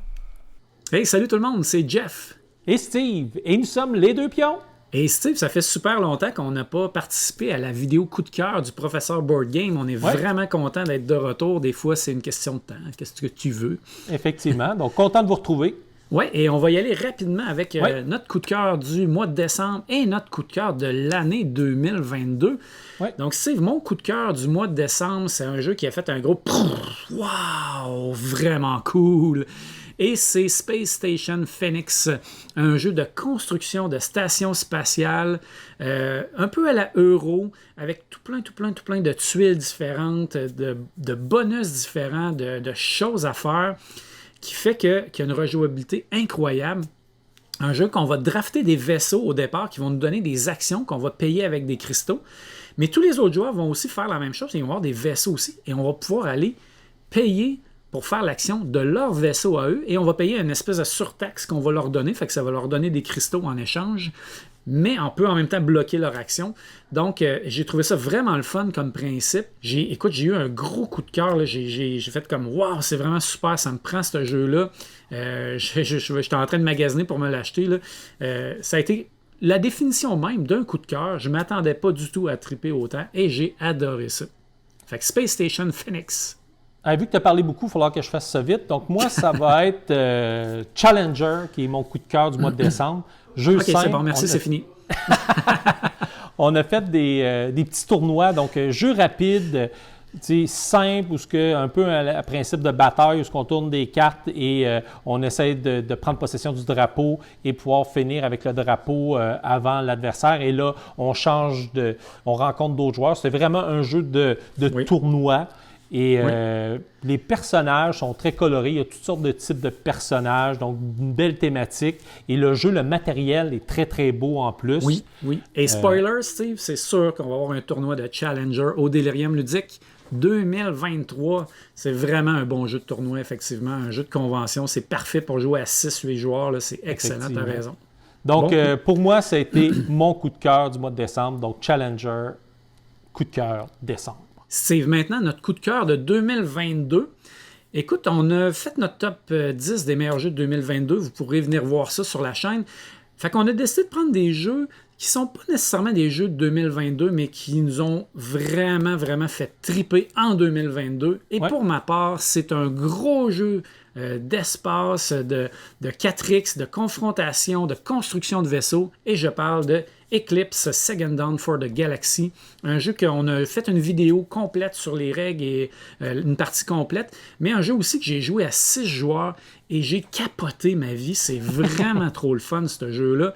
Hey, salut tout le monde, c'est Jeff. Et Steve, et nous sommes les 2 pions. Et Steve, ça fait super longtemps qu'on n'a pas participé à la vidéo coup de cœur du professeur Board Game. On est vraiment content d'être de retour. Des fois, c'est une question de temps. Qu'est-ce que tu veux? Effectivement, donc content de vous retrouver. Oui, et on va y aller rapidement avec notre coup de cœur du mois de décembre et notre coup de cœur de l'année 2022. Ouais. Donc, Steve, mon coup de cœur du mois de décembre, c'est un jeu qui a fait un gros « Wow! Vraiment cool! » Et c'est Space Station Phoenix, un jeu de construction de station spatiale, un peu à la Euro, avec tout plein de tuiles différentes, de bonus différents, de choses à faire, qui fait qu'il y a une rejouabilité incroyable. Un jeu qu'on va drafter des vaisseaux au départ qui vont nous donner des actions qu'on va payer avec des cristaux. Mais tous les autres joueurs vont aussi faire la même chose et ils vont avoir des vaisseaux aussi. Et on va pouvoir aller payer pour faire l'action de leur vaisseau à eux et on va payer une espèce de surtaxe qu'on va leur donner, fait que ça va leur donner des cristaux en échange, mais on peut en même temps bloquer leur action. Donc, j'ai trouvé ça vraiment le fun comme principe. Écoute, j'ai eu un gros coup de cœur. J'ai fait comme « Wow, c'est vraiment super, ça me prend ce jeu-là. » J'étais en train de magasiner pour me l'acheter. Ça a été la définition même d'un coup de cœur. Je ne m'attendais pas du tout à triper autant et j'ai adoré ça. Fait que Space Station Phoenix. Vu que tu as parlé beaucoup, il va falloir que je fasse ça vite. Donc, moi, ça va être Challenger, qui est mon coup de cœur du mois de décembre. Jeu simple. C'est bon, merci, c'est fini. On a fait des petits tournois, donc jeu rapide, simple, où un peu un principe de bataille, où on tourne des cartes et on essaie de prendre possession du drapeau et pouvoir finir avec le drapeau avant l'adversaire. Et là, on rencontre d'autres joueurs. C'est vraiment un jeu de tournoi. Et les personnages sont très colorés. Il y a toutes sortes de types de personnages, donc une belle thématique. Et le jeu, le matériel est très, très beau en plus. Oui. Et spoiler, Steve, c'est sûr qu'on va avoir un tournoi de Challenger au Delirium Ludique 2023. C'est vraiment un bon jeu de tournoi, effectivement. Un jeu de convention. C'est parfait pour jouer à 6-8 joueurs. Là. C'est excellent, tu as raison. Donc, pour moi, ça a été mon coup de cœur du mois de décembre. Donc, Challenger, coup de cœur, décembre. Steve, maintenant, notre coup de cœur de 2022. Écoute, on a fait notre top 10 des meilleurs jeux de 2022. Vous pourrez venir voir ça sur la chaîne. Fait qu'on a décidé de prendre des jeux qui ne sont pas nécessairement des jeux de 2022, mais qui nous ont vraiment, vraiment fait triper en 2022. Et pour ma part, c'est un gros jeu d'espace, de 4X, de confrontation, de construction de vaisseaux. Et je parle de Eclipse Second Dawn for the Galaxy, un jeu qu'on a fait une vidéo complète sur les règles et une partie complète, mais un jeu aussi que j'ai joué à 6 joueurs et j'ai capoté ma vie. C'est vraiment trop le fun, ce jeu-là.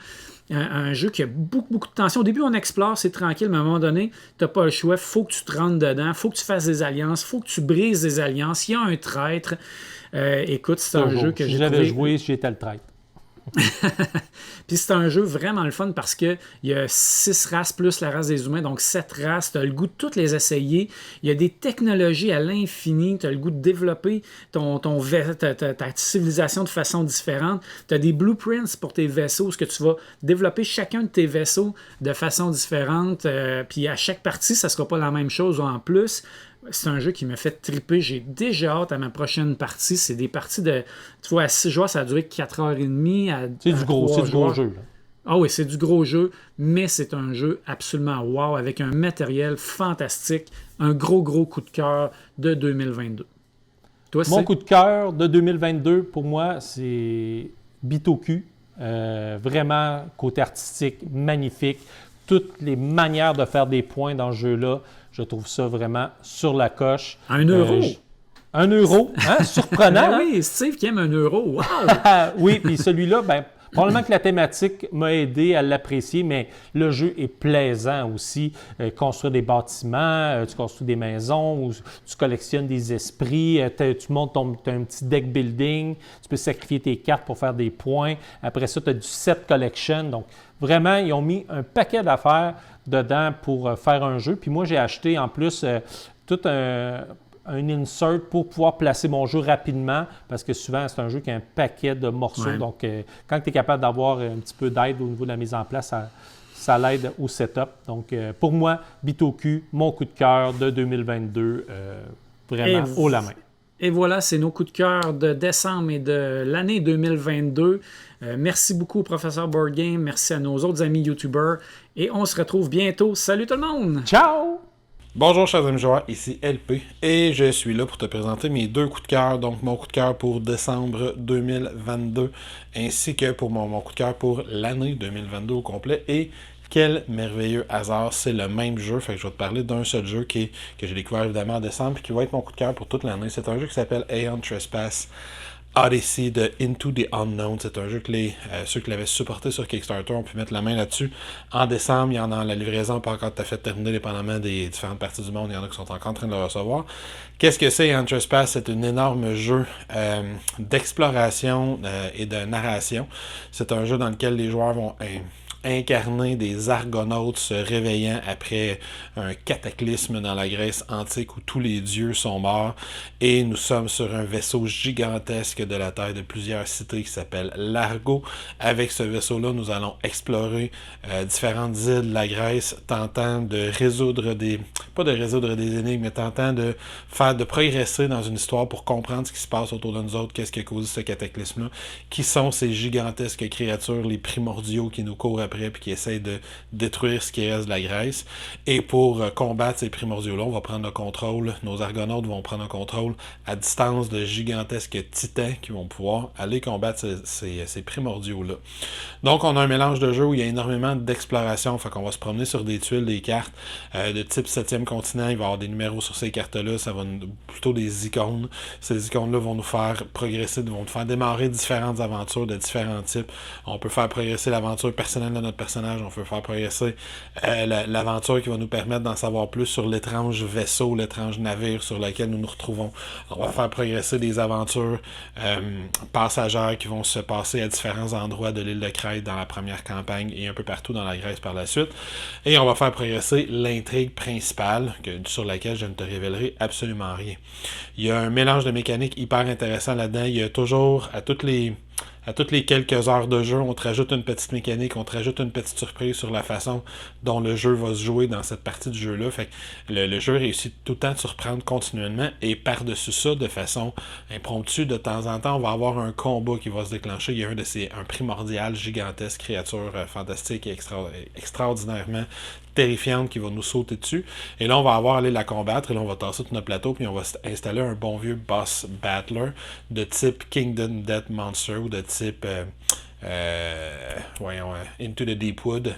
Un jeu qui a beaucoup de tension. Au début, on explore, c'est tranquille, mais à un moment donné, tu n'as pas le choix. Il faut que tu te rentres dedans, il faut que tu fasses des alliances, il faut que tu brises des alliances. Il y a un traître. Écoute, c'est un jeu que j'ai trouvé... J'avais joué, j'étais le traître. Puis c'est un jeu vraiment le fun parce qu'il y a 6 races plus la race des humains, donc 7 races. Tu as le goût de toutes les essayer. Il y a des technologies à l'infini. Tu as le goût de développer ta civilisation de façon différente. Tu as des blueprints pour tes vaisseaux, ce que tu vas développer chacun de tes vaisseaux de façon différente. Puis à chaque partie, ça ne sera pas la même chose en plus. C'est un jeu qui m'a fait triper. J'ai déjà hâte à ma prochaine partie. C'est des parties de... Tu vois, à 6 joueurs, ça a duré 4h30. C'est du gros jeu. Là. Ah oui, c'est du gros jeu, mais c'est un jeu absolument wow, avec un matériel fantastique. Un gros coup de cœur de 2022. Toi, Mon coup de cœur de 2022, pour moi, c'est Bitoku. Vraiment, côté artistique, magnifique. Toutes les manières de faire des points dans ce jeu-là, je trouve ça vraiment sur la coche. 1 euro. 1 euro, hein? Surprenant. Ben oui, Steve qui aime 1 euro. Wow! Oui, puis celui-là, probablement que la thématique m'a aidé à l'apprécier, mais le jeu est plaisant aussi. Construire des bâtiments, tu construis des maisons, ou tu collectionnes des esprits, tu montes t'as un petit deck building, tu peux sacrifier tes cartes pour faire des points. Après ça, tu as du set collection. Donc, vraiment, ils ont mis un paquet d'affaires dedans pour faire un jeu. Puis moi, j'ai acheté en plus tout un insert pour pouvoir placer mon jeu rapidement parce que souvent, c'est un jeu qui a un paquet de morceaux. Ouais. Donc, quand tu es capable d'avoir un petit peu d'aide au niveau de la mise en place, ça l'aide au setup. Donc, pour moi, Bitoku, mon coup de cœur de 2022, vraiment haut la main. Et voilà, c'est nos coups de cœur de décembre et de l'année 2022. Merci beaucoup au professeur Board Game. Merci à nos autres amis YouTubers. Et on se retrouve bientôt. Salut tout le monde! Ciao! Bonjour chers amis joueurs, ici LP et je suis là pour te présenter mes 2 coups de cœur, donc mon coup de cœur pour décembre 2022 ainsi que pour mon coup de cœur pour l'année 2022 au complet. Et quel merveilleux hasard, c'est le même jeu, fait que je vais te parler d'un seul jeu que j'ai découvert évidemment en décembre et qui va être mon coup de cœur pour toute l'année. C'est un jeu qui s'appelle Aeon Trespass Odyssey de Into the Unknown. C'est un jeu que ceux qui l'avaient supporté sur Kickstarter ont pu mettre la main là-dessus. En décembre, il y en a la livraison pas encore tout à fait terminée, dépendamment des différentes parties du monde. Il y en a qui sont encore en train de le recevoir. Qu'est-ce que c'est Aeon Trespass? C'est un énorme jeu d'exploration et de narration. C'est un jeu dans lequel les joueurs vont incarner des argonautes se réveillant après un cataclysme dans la Grèce antique où tous les dieux sont morts et nous sommes sur un vaisseau gigantesque de la taille de plusieurs cités qui s'appelle l'Argo. Avec ce vaisseau-là, nous allons explorer différentes îles de la Grèce, tentant de résoudre pas de résoudre des énigmes, mais tentant de progresser dans une histoire pour comprendre ce qui se passe autour de nous autres, qu'est-ce qui a causé ce cataclysme-là, qui sont ces gigantesques créatures, les primordiaux qui nous courent après puis qui essayent de détruire ce qui reste de la Grèce. Et pour combattre ces primordiaux-là, on va prendre le contrôle, nos argonautes vont prendre le contrôle à distance de gigantesques titans qui vont pouvoir aller combattre ces primordiaux-là. Donc on a un mélange de jeu où il y a énormément d'exploration, fait qu'on va se promener sur des tuiles, des cartes de type 7e continent, il va y avoir des numéros sur ces cartes-là, ça va plutôt des icônes. Ces icônes-là vont nous faire progresser, vont nous faire démarrer différentes aventures de différents types. On peut faire progresser l'aventure personnelle de notre personnage, on peut faire progresser l'aventure qui va nous permettre d'en savoir plus sur l'étrange vaisseau, l'étrange navire sur lequel nous nous retrouvons. On va faire progresser des aventures passagères qui vont se passer à différents endroits de l'île de Crète dans la première campagne et un peu partout dans la Grèce par la suite. Et on va faire progresser l'intrigue principale sur laquelle je ne te révélerai absolument rien. Il y a un mélange de mécaniques hyper intéressant là-dedans. Il y a toujours, à toutes les quelques heures de jeu, on te rajoute une petite mécanique, on te rajoute une petite surprise sur la façon dont le jeu va se jouer dans cette partie du jeu-là. Fait que le jeu réussit tout le temps de surprendre continuellement et par-dessus ça, de façon impromptue, de temps en temps, on va avoir un combat qui va se déclencher. Il y a un primordial gigantesque, créature fantastique et extraordinairement terrifiante qui va nous sauter dessus. Et là, on va aller la combattre. Et là, on va tasser tout notre plateau. Puis on va installer un bon vieux boss battler de type Kingdom Death Monster ou de type Into the Deepwood,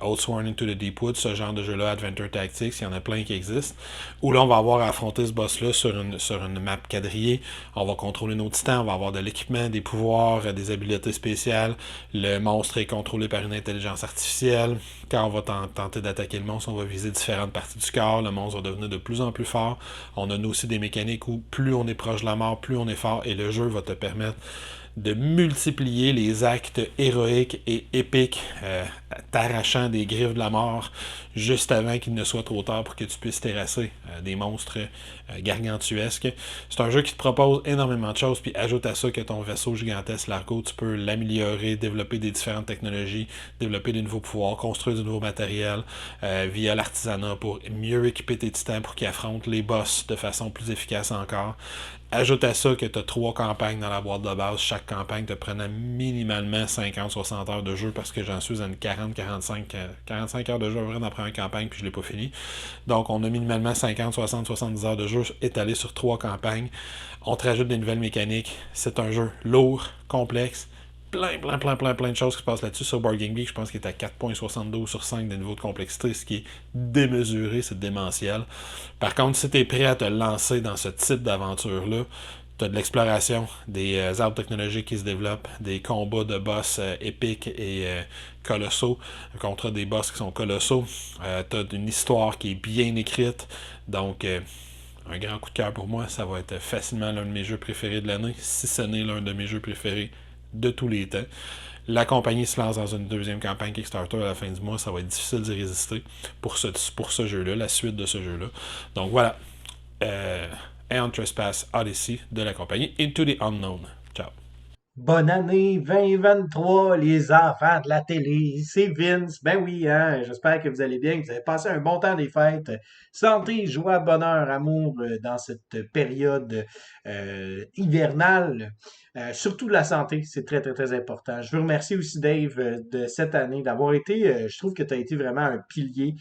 Oathsworn Into the Deepwood, ce genre de jeu-là, Adventure Tactics, il y en a plein qui existent. Où là, on va avoir à affronter ce boss-là sur une map quadrillée. On va contrôler nos titans, on va avoir de l'équipement, des pouvoirs, des habiletés spéciales. Le monstre est contrôlé par une intelligence artificielle. Quand on va tenter d'attaquer le monstre, on va viser différentes parties du corps. Le monstre va devenir de plus en plus fort. On a nous aussi des mécaniques où plus on est proche de la mort, plus on est fort. Et le jeu va te permettre de multiplier les actes héroïques et épiques, t'arrachant des griffes de la mort juste avant qu'il ne soit trop tard pour que tu puisses terrasser des monstres gargantuesques. C'est un jeu qui te propose énormément de choses, puis ajoute à ça que ton vaisseau gigantesque, l'Argo, tu peux l'améliorer, développer des différentes technologies, développer des nouveaux pouvoirs, construire du nouveau matériel via l'artisanat pour mieux équiper tes titans pour qu'ils affrontent les boss de façon plus efficace encore. Ajoute à ça que tu as 3 campagnes dans la boîte de base. Chaque campagne te prenait minimalement 50-60 heures de jeu parce que j'en suis à une 40-45 heures de jeu dans la première campagne puis je ne l'ai pas fini. Donc on a minimalement 50, 60, 70 heures de jeu étalées sur 3 campagnes. On te rajoute des nouvelles mécaniques. C'est un jeu lourd, complexe. Plein de choses qui se passent là-dessus. Sur Board Game Geek, je pense qu'il est à 4.72 sur 5 des niveaux de complexité, ce qui est démesuré, c'est démentiel. Par contre, si tu es prêt à te lancer dans ce type d'aventure-là, tu as de l'exploration, des arbres technologiques qui se développent, des combats de boss épiques et colossaux contre des boss qui sont colossaux. Tu as une histoire qui est bien écrite, donc un grand coup de cœur pour moi. Ça va être facilement l'un de mes jeux préférés de l'année, si ce n'est l'un de mes jeux préférés de tous les temps. La compagnie se lance dans une deuxième campagne Kickstarter à la fin du mois. Ça va être difficile d'y résister pour ce jeu-là, la suite de ce jeu-là. Donc voilà. Aeon Trespass Odyssey de la compagnie Into the Unknown. Ciao. Bonne année 2023, les enfants de la télé. C'est Vince. Ben oui, hein, j'espère que vous allez bien, que vous avez passé un bon temps des fêtes. Santé, joie, bonheur, amour dans cette période hivernale. Surtout la santé, c'est très, très, très important. Je veux remercier aussi Dave de cette année, d'avoir été, je trouve que tu as été vraiment un pilier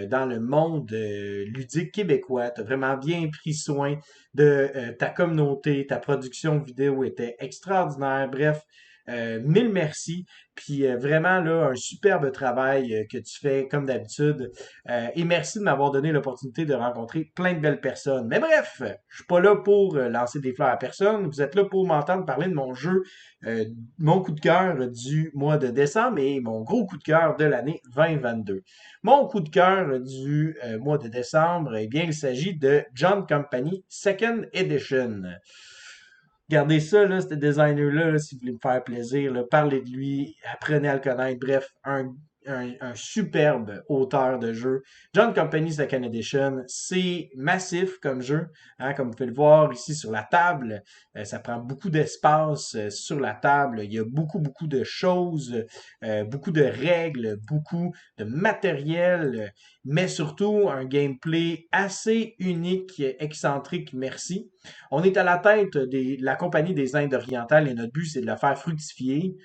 dans le monde ludique québécois. Tu as vraiment bien pris soin de ta communauté, ta production vidéo était extraordinaire. Bref, mille merci. Puis vraiment là, un superbe travail que tu fais comme d'habitude. Et merci de m'avoir donné l'opportunité de rencontrer plein de belles personnes. Mais bref, je suis pas là pour lancer des fleurs à personne. Vous êtes là pour m'entendre parler de mon jeu, mon coup de cœur du mois de décembre et mon gros coup de cœur de l'année 2022. Mon coup de cœur du mois de décembre, eh bien, il s'agit de John Company Second Edition. Regardez ça, ce designer-là, si vous voulez me faire plaisir, là, parlez de lui, apprenez à le connaître. Bref, un un superbe auteur de jeu. John Company Second Edition, c'est massif comme jeu, hein, comme vous pouvez le voir ici sur la table. Ça prend beaucoup d'espace sur la table. Il y a beaucoup de choses, beaucoup de règles, beaucoup de matériel, mais surtout un gameplay assez unique, excentrique, merci. On est à la tête de la Compagnie des Indes orientales et notre but, c'est de la faire fructifier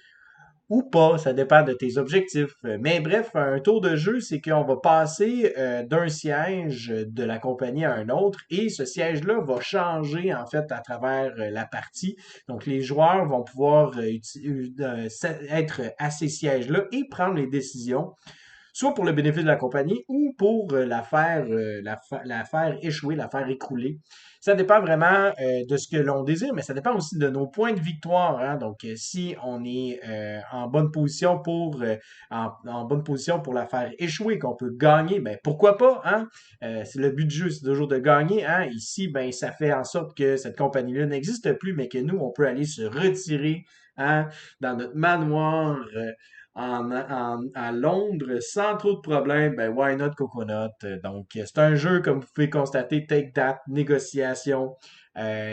ou pas, ça dépend de tes objectifs. Mais bref, un tour de jeu, c'est qu'on va passer d'un siège de la compagnie à un autre et ce siège-là va changer en fait à travers la partie. Donc les joueurs vont pouvoir être à ces sièges-là et prendre les décisions soit pour le bénéfice de la compagnie ou pour la faire échouer, la faire écrouler. Ça dépend vraiment de ce que l'on désire, mais ça dépend aussi de nos points de victoire, hein. Donc, si on est en bonne position en bonne position pour la faire échouer, qu'on peut gagner, ben pourquoi pas, hein? C'est le but du jeu, c'est toujours de gagner, hein? Ici, ben ça fait en sorte que cette compagnie-là n'existe plus, mais que nous, on peut aller se retirer, hein, dans notre manoir. À Londres sans trop de problèmes, ben why not Coconut? Donc, c'est un jeu, comme vous pouvez constater, take that, négociation.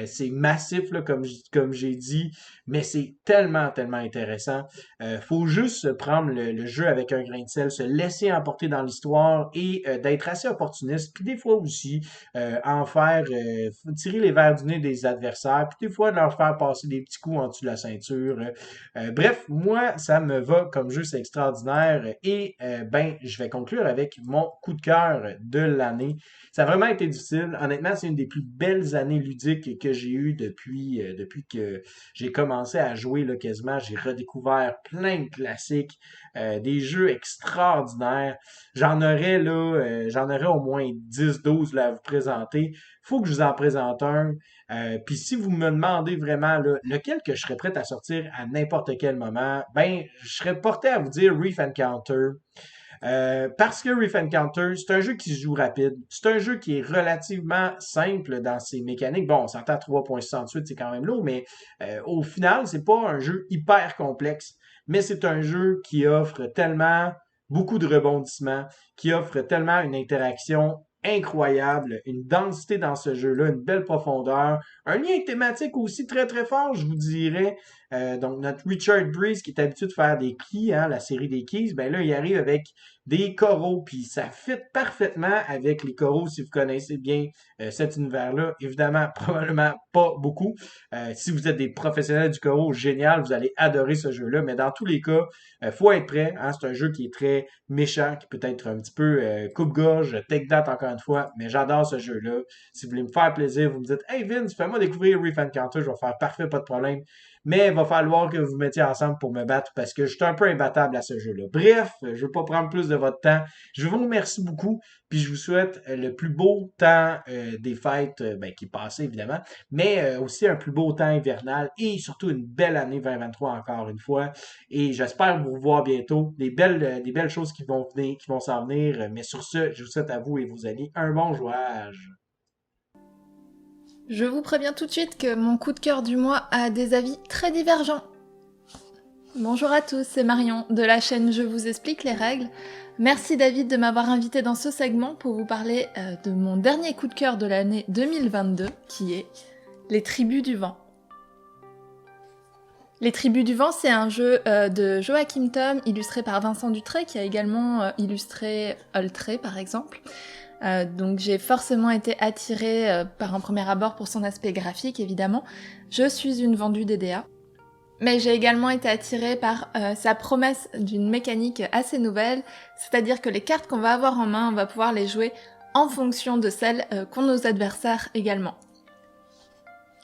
C'est massif, là, comme j'ai dit, mais c'est tellement intéressant. Faut juste prendre le jeu avec un grain de sel, se laisser emporter dans l'histoire et d'être assez opportuniste, puis des fois aussi tirer les verres du nez des adversaires, puis des fois leur faire passer des petits coups en dessous de la ceinture. Bref, moi, ça me va comme jeu, c'est extraordinaire et ben, je vais conclure avec mon coup de cœur de l'année. Ça a vraiment été difficile. Honnêtement, c'est une des plus belles années ludiques que j'ai eues depuis que j'ai commencé à jouer là, quasiment. J'ai redécouvert plein de classiques, des jeux extraordinaires. J'en aurais au moins 10-12 là, à vous présenter. Faut que je vous en présente un. Puis si vous me demandez vraiment là, lequel que je serais prêt à sortir à n'importe quel moment, ben je serais porté à vous dire Reef Encounter. Parce que Reef Encounter, c'est un jeu qui se joue rapide. C'est un jeu qui est relativement simple dans ses mécaniques. Bon, on s'entend à 3.68, c'est quand même lourd, mais au final, c'est pas un jeu hyper complexe. Mais c'est un jeu qui offre tellement beaucoup de rebondissements, qui offre tellement une interaction incroyable, une densité dans ce jeu-là, une belle profondeur, un lien thématique aussi très fort, je vous dirais. Donc notre Richard Breeze qui est habitué de faire des keys, hein, la série des keys, ben là il arrive avec des coraux, puis ça fit parfaitement avec les coraux si vous connaissez bien cet univers-là. Évidemment, probablement pas beaucoup. Si vous êtes des professionnels du coraux, génial, vous allez adorer ce jeu-là, mais dans tous les cas, faut être prêt, hein, c'est un jeu qui est très méchant, qui peut être un petit peu coupe-gorge, take that encore une fois, mais j'adore ce jeu-là. Si vous voulez me faire plaisir, vous me dites « Hey Vince, fais-moi découvrir Reef Encounter, je vais faire parfait, pas de problème. » Mais il va falloir que vous vous mettiez ensemble pour me battre parce que je suis un peu imbattable à ce jeu-là. Bref, je ne veux pas prendre plus de votre temps. Je vous remercie beaucoup, puis je vous souhaite le plus beau temps des fêtes qui est passé, évidemment, mais aussi un plus beau temps hivernal et surtout une belle année 2023 encore une fois. Et j'espère vous revoir bientôt. Des belles choses qui vont s'en venir. Mais sur ce, je vous souhaite à vous et vos amis un bon jouage. Je vous préviens tout de suite que mon coup de cœur du mois a des avis très divergents. Bonjour à tous, c'est Marion de la chaîne Je vous explique les règles. Merci David de m'avoir invité dans ce segment pour vous parler de mon dernier coup de cœur de l'année 2022 qui est Les Tribus du Vent. Les Tribus du Vent, c'est un jeu de Joachim Thom illustré par Vincent Dutray qui a également illustré Oltré par exemple. Donc j'ai forcément été attirée par un premier abord pour son aspect graphique évidemment. Je suis une vendue DDA. Mais j'ai également été attirée par sa promesse d'une mécanique assez nouvelle, c'est-à-dire que les cartes qu'on va avoir en main, on va pouvoir les jouer en fonction de celles qu'ont nos adversaires également.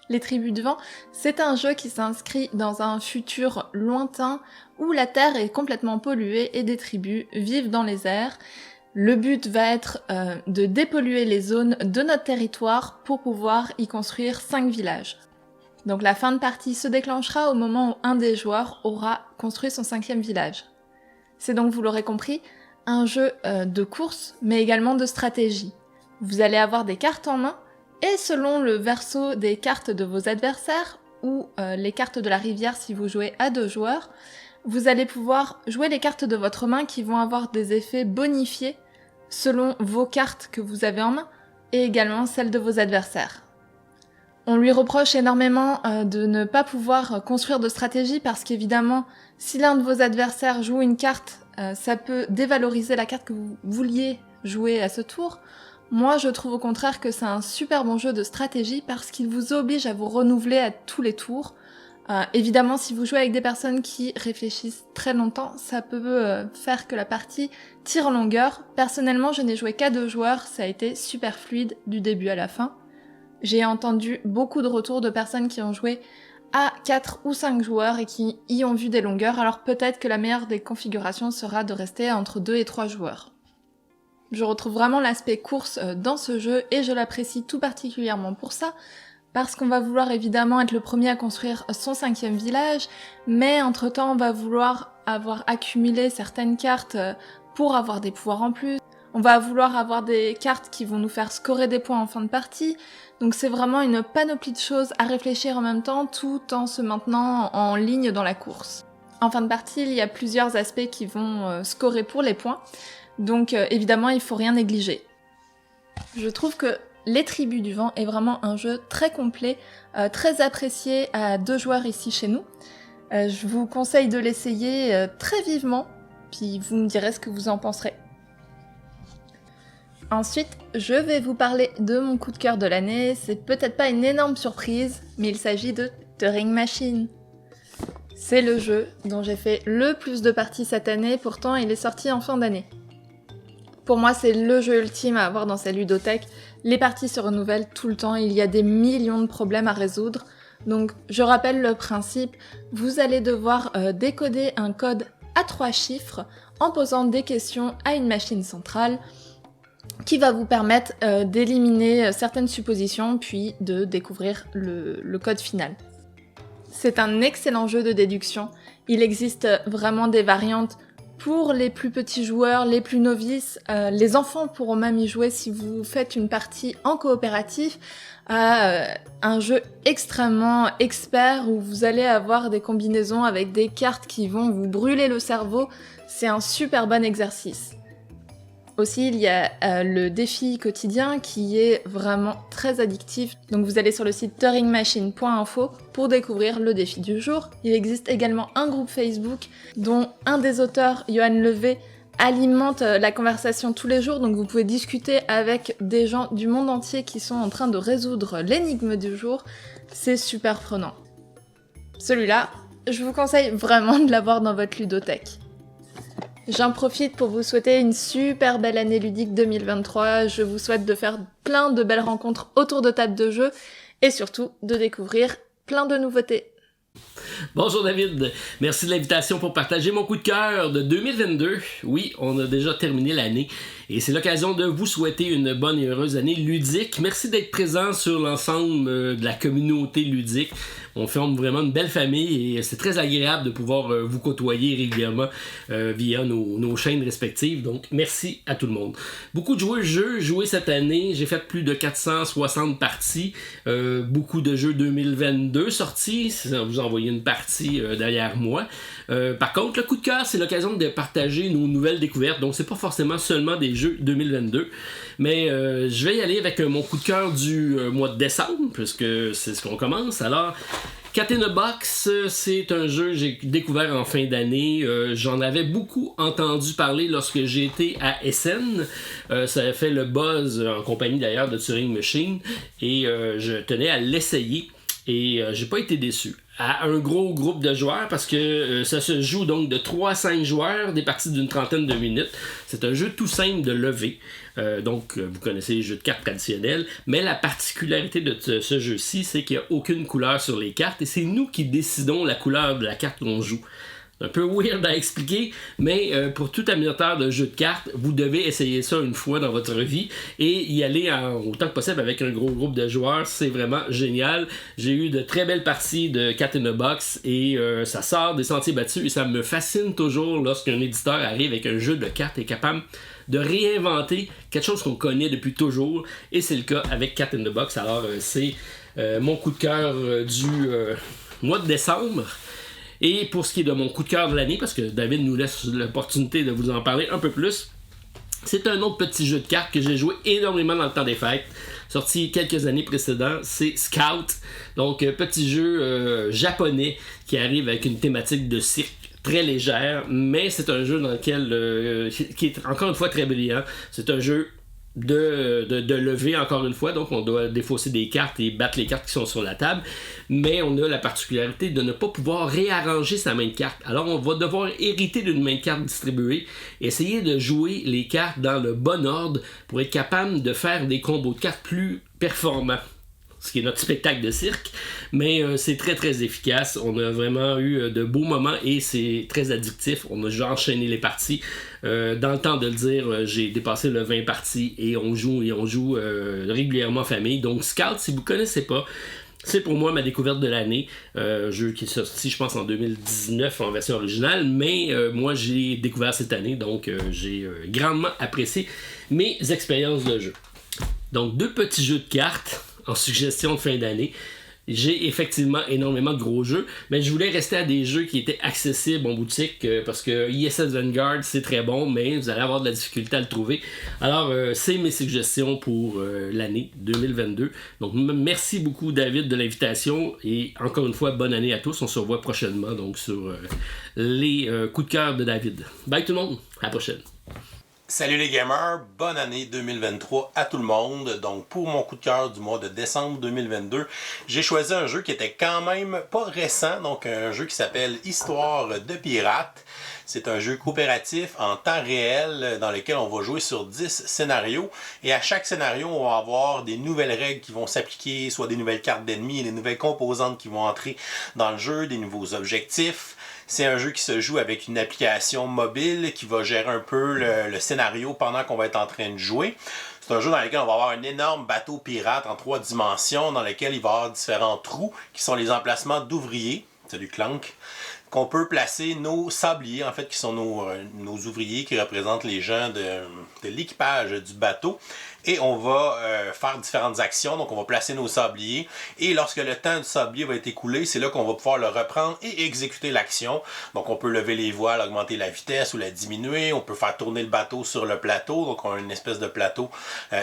Les Tribus du Vent, c'est un jeu qui s'inscrit dans un futur lointain où la Terre est complètement polluée et des tribus vivent dans les airs. Le but va être de dépolluer les zones de notre territoire pour pouvoir y construire 5 villages. Donc la fin de partie se déclenchera au moment où un des joueurs aura construit son 5e village. C'est donc, vous l'aurez compris, un jeu de course, mais également de stratégie. Vous allez avoir des cartes en main, et selon le verso des cartes de vos adversaires, ou les cartes de la rivière si vous jouez à 2 joueurs, vous allez pouvoir jouer les cartes de votre main qui vont avoir des effets bonifiés selon vos cartes que vous avez en main et également celles de vos adversaires. On lui reproche énormément de ne pas pouvoir construire de stratégie parce qu'évidemment, si l'un de vos adversaires joue une carte, ça peut dévaloriser la carte que vous vouliez jouer à ce tour. Moi, je trouve au contraire que c'est un super bon jeu de stratégie parce qu'il vous oblige à vous renouveler à tous les tours. Évidemment, si vous jouez avec des personnes qui réfléchissent très longtemps, ça peut faire que la partie tire en longueur. Personnellement, je n'ai joué qu'à 2 joueurs, ça a été super fluide du début à la fin. J'ai entendu beaucoup de retours de personnes qui ont joué à 4 ou 5 joueurs et qui y ont vu des longueurs, alors peut-être que la meilleure des configurations sera de rester entre 2 et 3 joueurs. Je retrouve vraiment l'aspect course dans ce jeu et je l'apprécie tout particulièrement pour ça, parce qu'on va vouloir évidemment être le premier à construire son 5e village, mais entre-temps on va vouloir avoir accumulé certaines cartes pour avoir des pouvoirs en plus. On va vouloir avoir des cartes qui vont nous faire scorer des points en fin de partie. Donc c'est vraiment une panoplie de choses à réfléchir en même temps tout en se maintenant en ligne dans la course. En fin de partie, il y a plusieurs aspects qui vont scorer pour les points. Donc évidemment, il faut rien négliger. Je trouve que Les Tribus du Vent est vraiment un jeu très complet, très apprécié à 2 joueurs ici chez nous. Je vous conseille de l'essayer très vivement, puis vous me direz ce que vous en penserez. Ensuite, je vais vous parler de mon coup de cœur de l'année. C'est peut-être pas une énorme surprise, mais il s'agit de Turing Machine. C'est le jeu dont j'ai fait le plus de parties cette année, pourtant il est sorti en fin d'année. Pour moi, c'est le jeu ultime à avoir dans sa ludothèque. Les parties se renouvellent tout le temps, il y a des millions de problèmes à résoudre. Donc, je rappelle le principe, vous allez devoir décoder un code à 3 chiffres en posant des questions à une machine centrale qui va vous permettre d'éliminer certaines suppositions puis de découvrir le code final. C'est un excellent jeu de déduction. Il existe vraiment des variantes pour les plus petits joueurs, les plus novices. Les enfants pourront même y jouer si vous faites une partie en coopératif. Un jeu extrêmement expert où vous allez avoir des combinaisons avec des cartes qui vont vous brûler le cerveau. C'est un super bon exercice. Aussi, il y a le défi quotidien qui est vraiment très addictif. Donc vous allez sur le site turingmachine.info pour découvrir le défi du jour. Il existe également un groupe Facebook dont un des auteurs, Johan Levé, alimente la conversation tous les jours. Donc vous pouvez discuter avec des gens du monde entier qui sont en train de résoudre l'énigme du jour. C'est super prenant. Celui-là, je vous conseille vraiment de l'avoir dans votre ludothèque. J'en profite pour vous souhaiter une super belle année ludique 2023. Je vous souhaite de faire plein de belles rencontres autour de tables de jeu et surtout de découvrir plein de nouveautés. Bonjour David, merci de l'invitation pour partager mon coup de cœur de 2022. Oui, on a déjà terminé l'année et c'est l'occasion de vous souhaiter une bonne et heureuse année ludique. Merci d'être présent sur l'ensemble de la communauté ludique. On forme vraiment une belle famille et c'est très agréable de pouvoir vous côtoyer régulièrement via nos chaînes respectives. Donc, merci à tout le monde. Beaucoup de jeux joués cette année. J'ai fait plus de 460 parties. Beaucoup de jeux 2022 sortis. Vous envoyez une partie derrière moi. Par contre, le coup de cœur, c'est l'occasion de partager nos nouvelles découvertes. Donc, c'est pas forcément seulement des jeux 2022. Mais je vais y aller avec mon coup de cœur du mois de décembre, puisque c'est ce qu'on commence. Alors, Cat in a Box, c'est un jeu que j'ai découvert en fin d'année. J'en avais beaucoup entendu parler lorsque j'étais à Essen. Ça a fait le buzz, en compagnie d'ailleurs de Turing Machine. Et je tenais à l'essayer. Et j'ai pas été déçu. À un gros groupe de joueurs, parce que ça se joue donc de 3 à 5 joueurs, des parties d'une trentaine de minutes. C'est un jeu tout simple de levée. Donc, vous connaissez les jeux de cartes traditionnels, mais la particularité de ce jeu-ci, c'est qu'il n'y a aucune couleur sur les cartes et c'est nous qui décidons la couleur de la carte qu'on joue. C'est un peu weird à expliquer, mais pour tout amateur de jeux de cartes, vous devez essayer ça une fois dans votre vie et y aller autant que possible avec un gros groupe de joueurs. C'est vraiment génial. J'ai eu de très belles parties de Cat in a Box et ça sort des sentiers battus et ça me fascine toujours lorsqu'un éditeur arrive avec un jeu de cartes et est capable de réinventer quelque chose qu'on connaît depuis toujours, et c'est le cas avec Cat in the Box. Alors c'est mon coup de cœur du mois de décembre. Et pour ce qui est de mon coup de cœur de l'année, parce que David nous laisse l'opportunité de vous en parler un peu plus, c'est un autre petit jeu de cartes que j'ai joué énormément dans le temps des fêtes, sorti quelques années précédentes, c'est Scout. Donc, petit jeu japonais qui arrive avec une thématique de cirque très légère, mais c'est un jeu dans lequel qui est encore une fois très brillant. C'est un jeu de lever encore une fois, donc on doit défausser des cartes et battre les cartes qui sont sur la table, mais on a la particularité de ne pas pouvoir réarranger sa main de carte. Alors on va devoir hériter d'une main de carte distribuée, essayer de jouer les cartes dans le bon ordre pour être capable de faire des combos de cartes plus performants, ce qui est notre spectacle de cirque, mais c'est très très efficace. On a vraiment eu de beaux moments et c'est très addictif. On a déjà enchaîné les parties. Dans le temps de le dire, j'ai dépassé le 20 parties et on joue régulièrement en famille. Donc Scout, si vous connaissez pas, c'est pour moi ma découverte de l'année. Jeu qui est sorti, je pense, en 2019 en version originale, mais moi j'ai découvert cette année, donc j'ai grandement apprécié mes expériences de jeu. Donc 2 petits jeux de cartes en suggestion de fin d'année. J'ai effectivement énormément de gros jeux, mais je voulais rester à des jeux qui étaient accessibles en boutique parce que ISS Vanguard c'est très bon, mais vous allez avoir de la difficulté à le trouver. Alors c'est mes suggestions pour l'année 2022. Donc merci beaucoup David de l'invitation et encore une fois bonne année à tous. On se revoit prochainement donc sur les coups de cœur de David. Bye tout le monde, à la prochaine. Salut les gamers, bonne année 2023 à tout le monde. Donc pour mon coup de cœur du mois de décembre 2022, j'ai choisi un jeu qui était quand même pas récent, donc un jeu qui s'appelle Histoire de Pirates. C'est un jeu coopératif en temps réel dans lequel on va jouer sur 10 scénarios et à chaque scénario on va avoir des nouvelles règles qui vont s'appliquer, soit des nouvelles cartes d'ennemis, des nouvelles composantes qui vont entrer dans le jeu, des nouveaux objectifs. C'est un jeu qui se joue avec une application mobile qui va gérer un peu le scénario pendant qu'on va être en train de jouer. C'est un jeu dans lequel on va avoir un énorme bateau pirate en 3 dimensions dans lequel il va y avoir différents trous qui sont les emplacements d'ouvriers. Salut Clank. Qu'on peut placer nos sabliers, en fait, qui sont nos ouvriers qui représentent les gens de l'équipage du bateau. Et on va faire différentes actions, donc on va placer nos sabliers. Et lorsque le temps du sablier va être écoulé, c'est là qu'on va pouvoir le reprendre et exécuter l'action. Donc on peut lever les voiles, augmenter la vitesse ou la diminuer. On peut faire tourner le bateau sur le plateau. Donc on a une espèce de plateau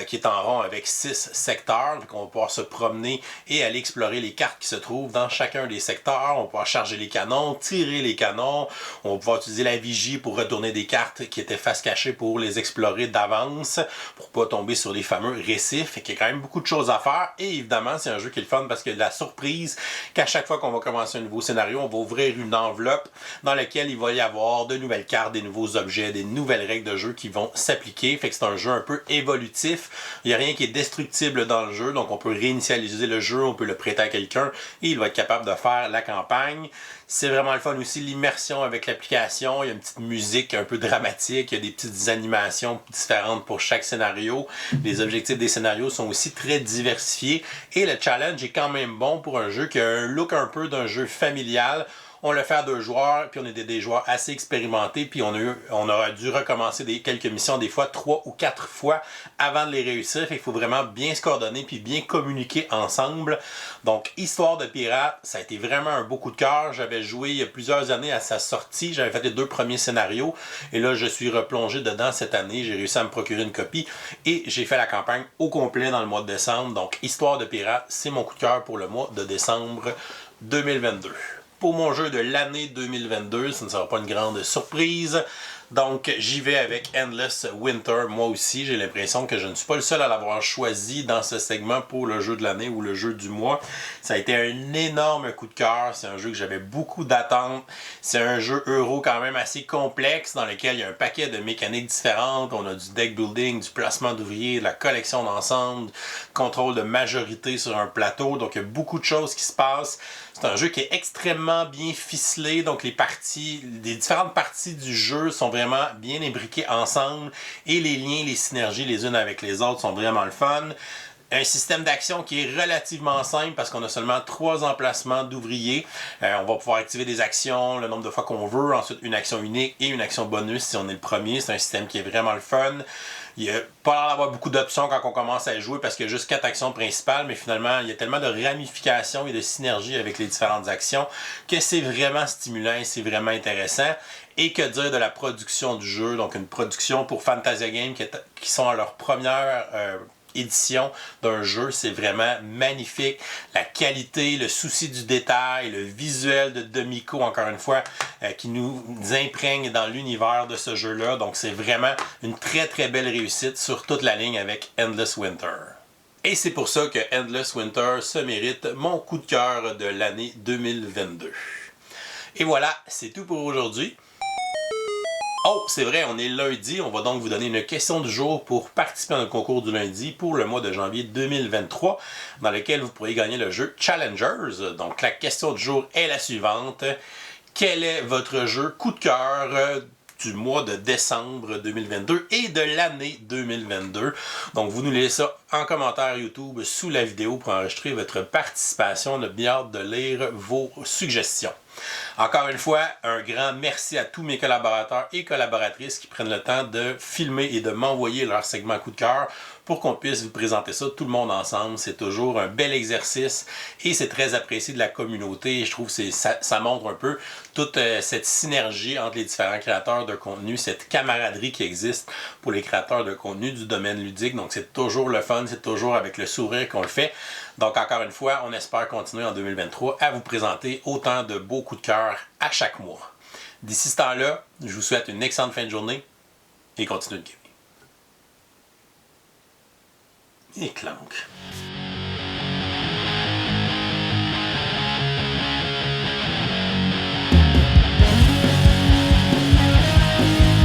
qui est en rond avec 6 secteurs. Donc on va pouvoir se promener et aller explorer les cartes qui se trouvent dans chacun des secteurs. On va pouvoir charger les canons, tirer les canons. On va pouvoir utiliser la vigie pour retourner des cartes qui étaient face cachée pour les explorer d'avance, pour pas tomber sur les fameux récifs, et qu'il y a quand même beaucoup de choses à faire. Et évidemment, c'est un jeu qui est le fun parce que la surprise qu'à chaque fois qu'on va commencer un nouveau scénario, on va ouvrir une enveloppe dans laquelle il va y avoir de nouvelles cartes, des nouveaux objets, des nouvelles règles de jeu qui vont s'appliquer. Fait que c'est un jeu un peu évolutif. Il n'y a rien qui est destructible dans le jeu, donc on peut réinitialiser le jeu, on peut le prêter à quelqu'un et il va être capable de faire la campagne. C'est vraiment le fun aussi, l'immersion avec l'application. Il y a une petite musique un peu dramatique, il y a des petites animations différentes pour chaque scénario. Les objectifs des scénarios sont aussi très diversifiés. Et le challenge est quand même bon pour un jeu qui a un look un peu d'un jeu familial. On le fait à 2 joueurs, puis on est des joueurs assez expérimentés, puis on aura dû recommencer quelques missions, des fois 3 ou 4 fois avant de les réussir. Fait qu'il faut vraiment bien se coordonner puis bien communiquer ensemble. Donc, Histoire de Pirates, ça a été vraiment un beau coup de cœur. J'avais joué il y a plusieurs années à sa sortie. J'avais fait les 2 premiers scénarios. Et là, je suis replongé dedans cette année. J'ai réussi à me procurer une copie. Et j'ai fait la campagne au complet dans le mois de décembre. Donc, Histoire de Pirates, c'est mon coup de cœur pour le mois de décembre 2022. Pour mon jeu de l'année 2022, ça ne sera pas une grande surprise. Donc, j'y vais avec Endless Winter. Moi aussi, j'ai l'impression que je ne suis pas le seul à l'avoir choisi dans ce segment pour le jeu de l'année ou le jeu du mois. Ça a été un énorme coup de cœur. C'est un jeu que j'avais beaucoup d'attentes. C'est un jeu euro quand même assez complexe dans lequel il y a un paquet de mécaniques différentes. On a du deck building, du placement d'ouvriers, de la collection d'ensemble, contrôle de majorité sur un plateau. Donc, il y a beaucoup de choses qui se passent. C'est un jeu qui est extrêmement bien ficelé, donc les différentes parties du jeu sont vraiment bien imbriquées ensemble et les liens, les synergies les unes avec les autres sont vraiment le fun. Un système d'action qui est relativement simple parce qu'on a seulement 3 emplacements d'ouvriers. On va pouvoir activer des actions le nombre de fois qu'on veut. Ensuite, une action unique et une action bonus si on est le premier. C'est un système qui est vraiment le fun. Il n'y a pas l'air d'avoir beaucoup d'options quand on commence à jouer parce qu'il y a juste 4 actions principales, mais finalement, il y a tellement de ramifications et de synergie avec les différentes actions que c'est vraiment stimulant et c'est vraiment intéressant. Et que dire de la production du jeu, donc une production pour Fantasia Games qui sont à leur première édition d'un jeu, c'est vraiment magnifique. La qualité, le souci du détail, le visuel de Domiko, encore une fois, qui nous imprègne dans l'univers de ce jeu-là. Donc c'est vraiment une très très belle réussite sur toute la ligne avec Endless Winter. Et c'est pour ça que Endless Winter se mérite mon coup de cœur de l'année 2022. Et voilà, c'est tout pour aujourd'hui. Oh, c'est vrai, on est lundi. On va donc vous donner une question du jour pour participer à notre concours du lundi pour le mois de janvier 2023, dans lequel vous pourrez gagner le jeu Challengers. Donc, la question du jour est la suivante. Quel est votre jeu coup de cœur du mois de décembre 2022 et de l'année 2022? Donc, vous nous laissez ça en commentaire YouTube sous la vidéo pour enregistrer votre participation. On a bien hâte de lire vos suggestions. Encore une fois, un grand merci à tous mes collaborateurs et collaboratrices qui prennent le temps de filmer et de m'envoyer leur segment coup de cœur pour qu'on puisse vous présenter ça tout le monde ensemble. C'est toujours un bel exercice et c'est très apprécié de la communauté. Je trouve que ça montre un peu toute cette synergie entre les différents créateurs de contenu, cette camaraderie qui existe pour les créateurs de contenu du domaine ludique. Donc c'est toujours le fun, c'est toujours avec le sourire qu'on le fait. Donc encore une fois, on espère continuer en 2023 à vous présenter autant de beaux coups de cœur à chaque mois. D'ici ce temps-là, je vous souhaite une excellente fin de journée et continuez de gamer. Et clank.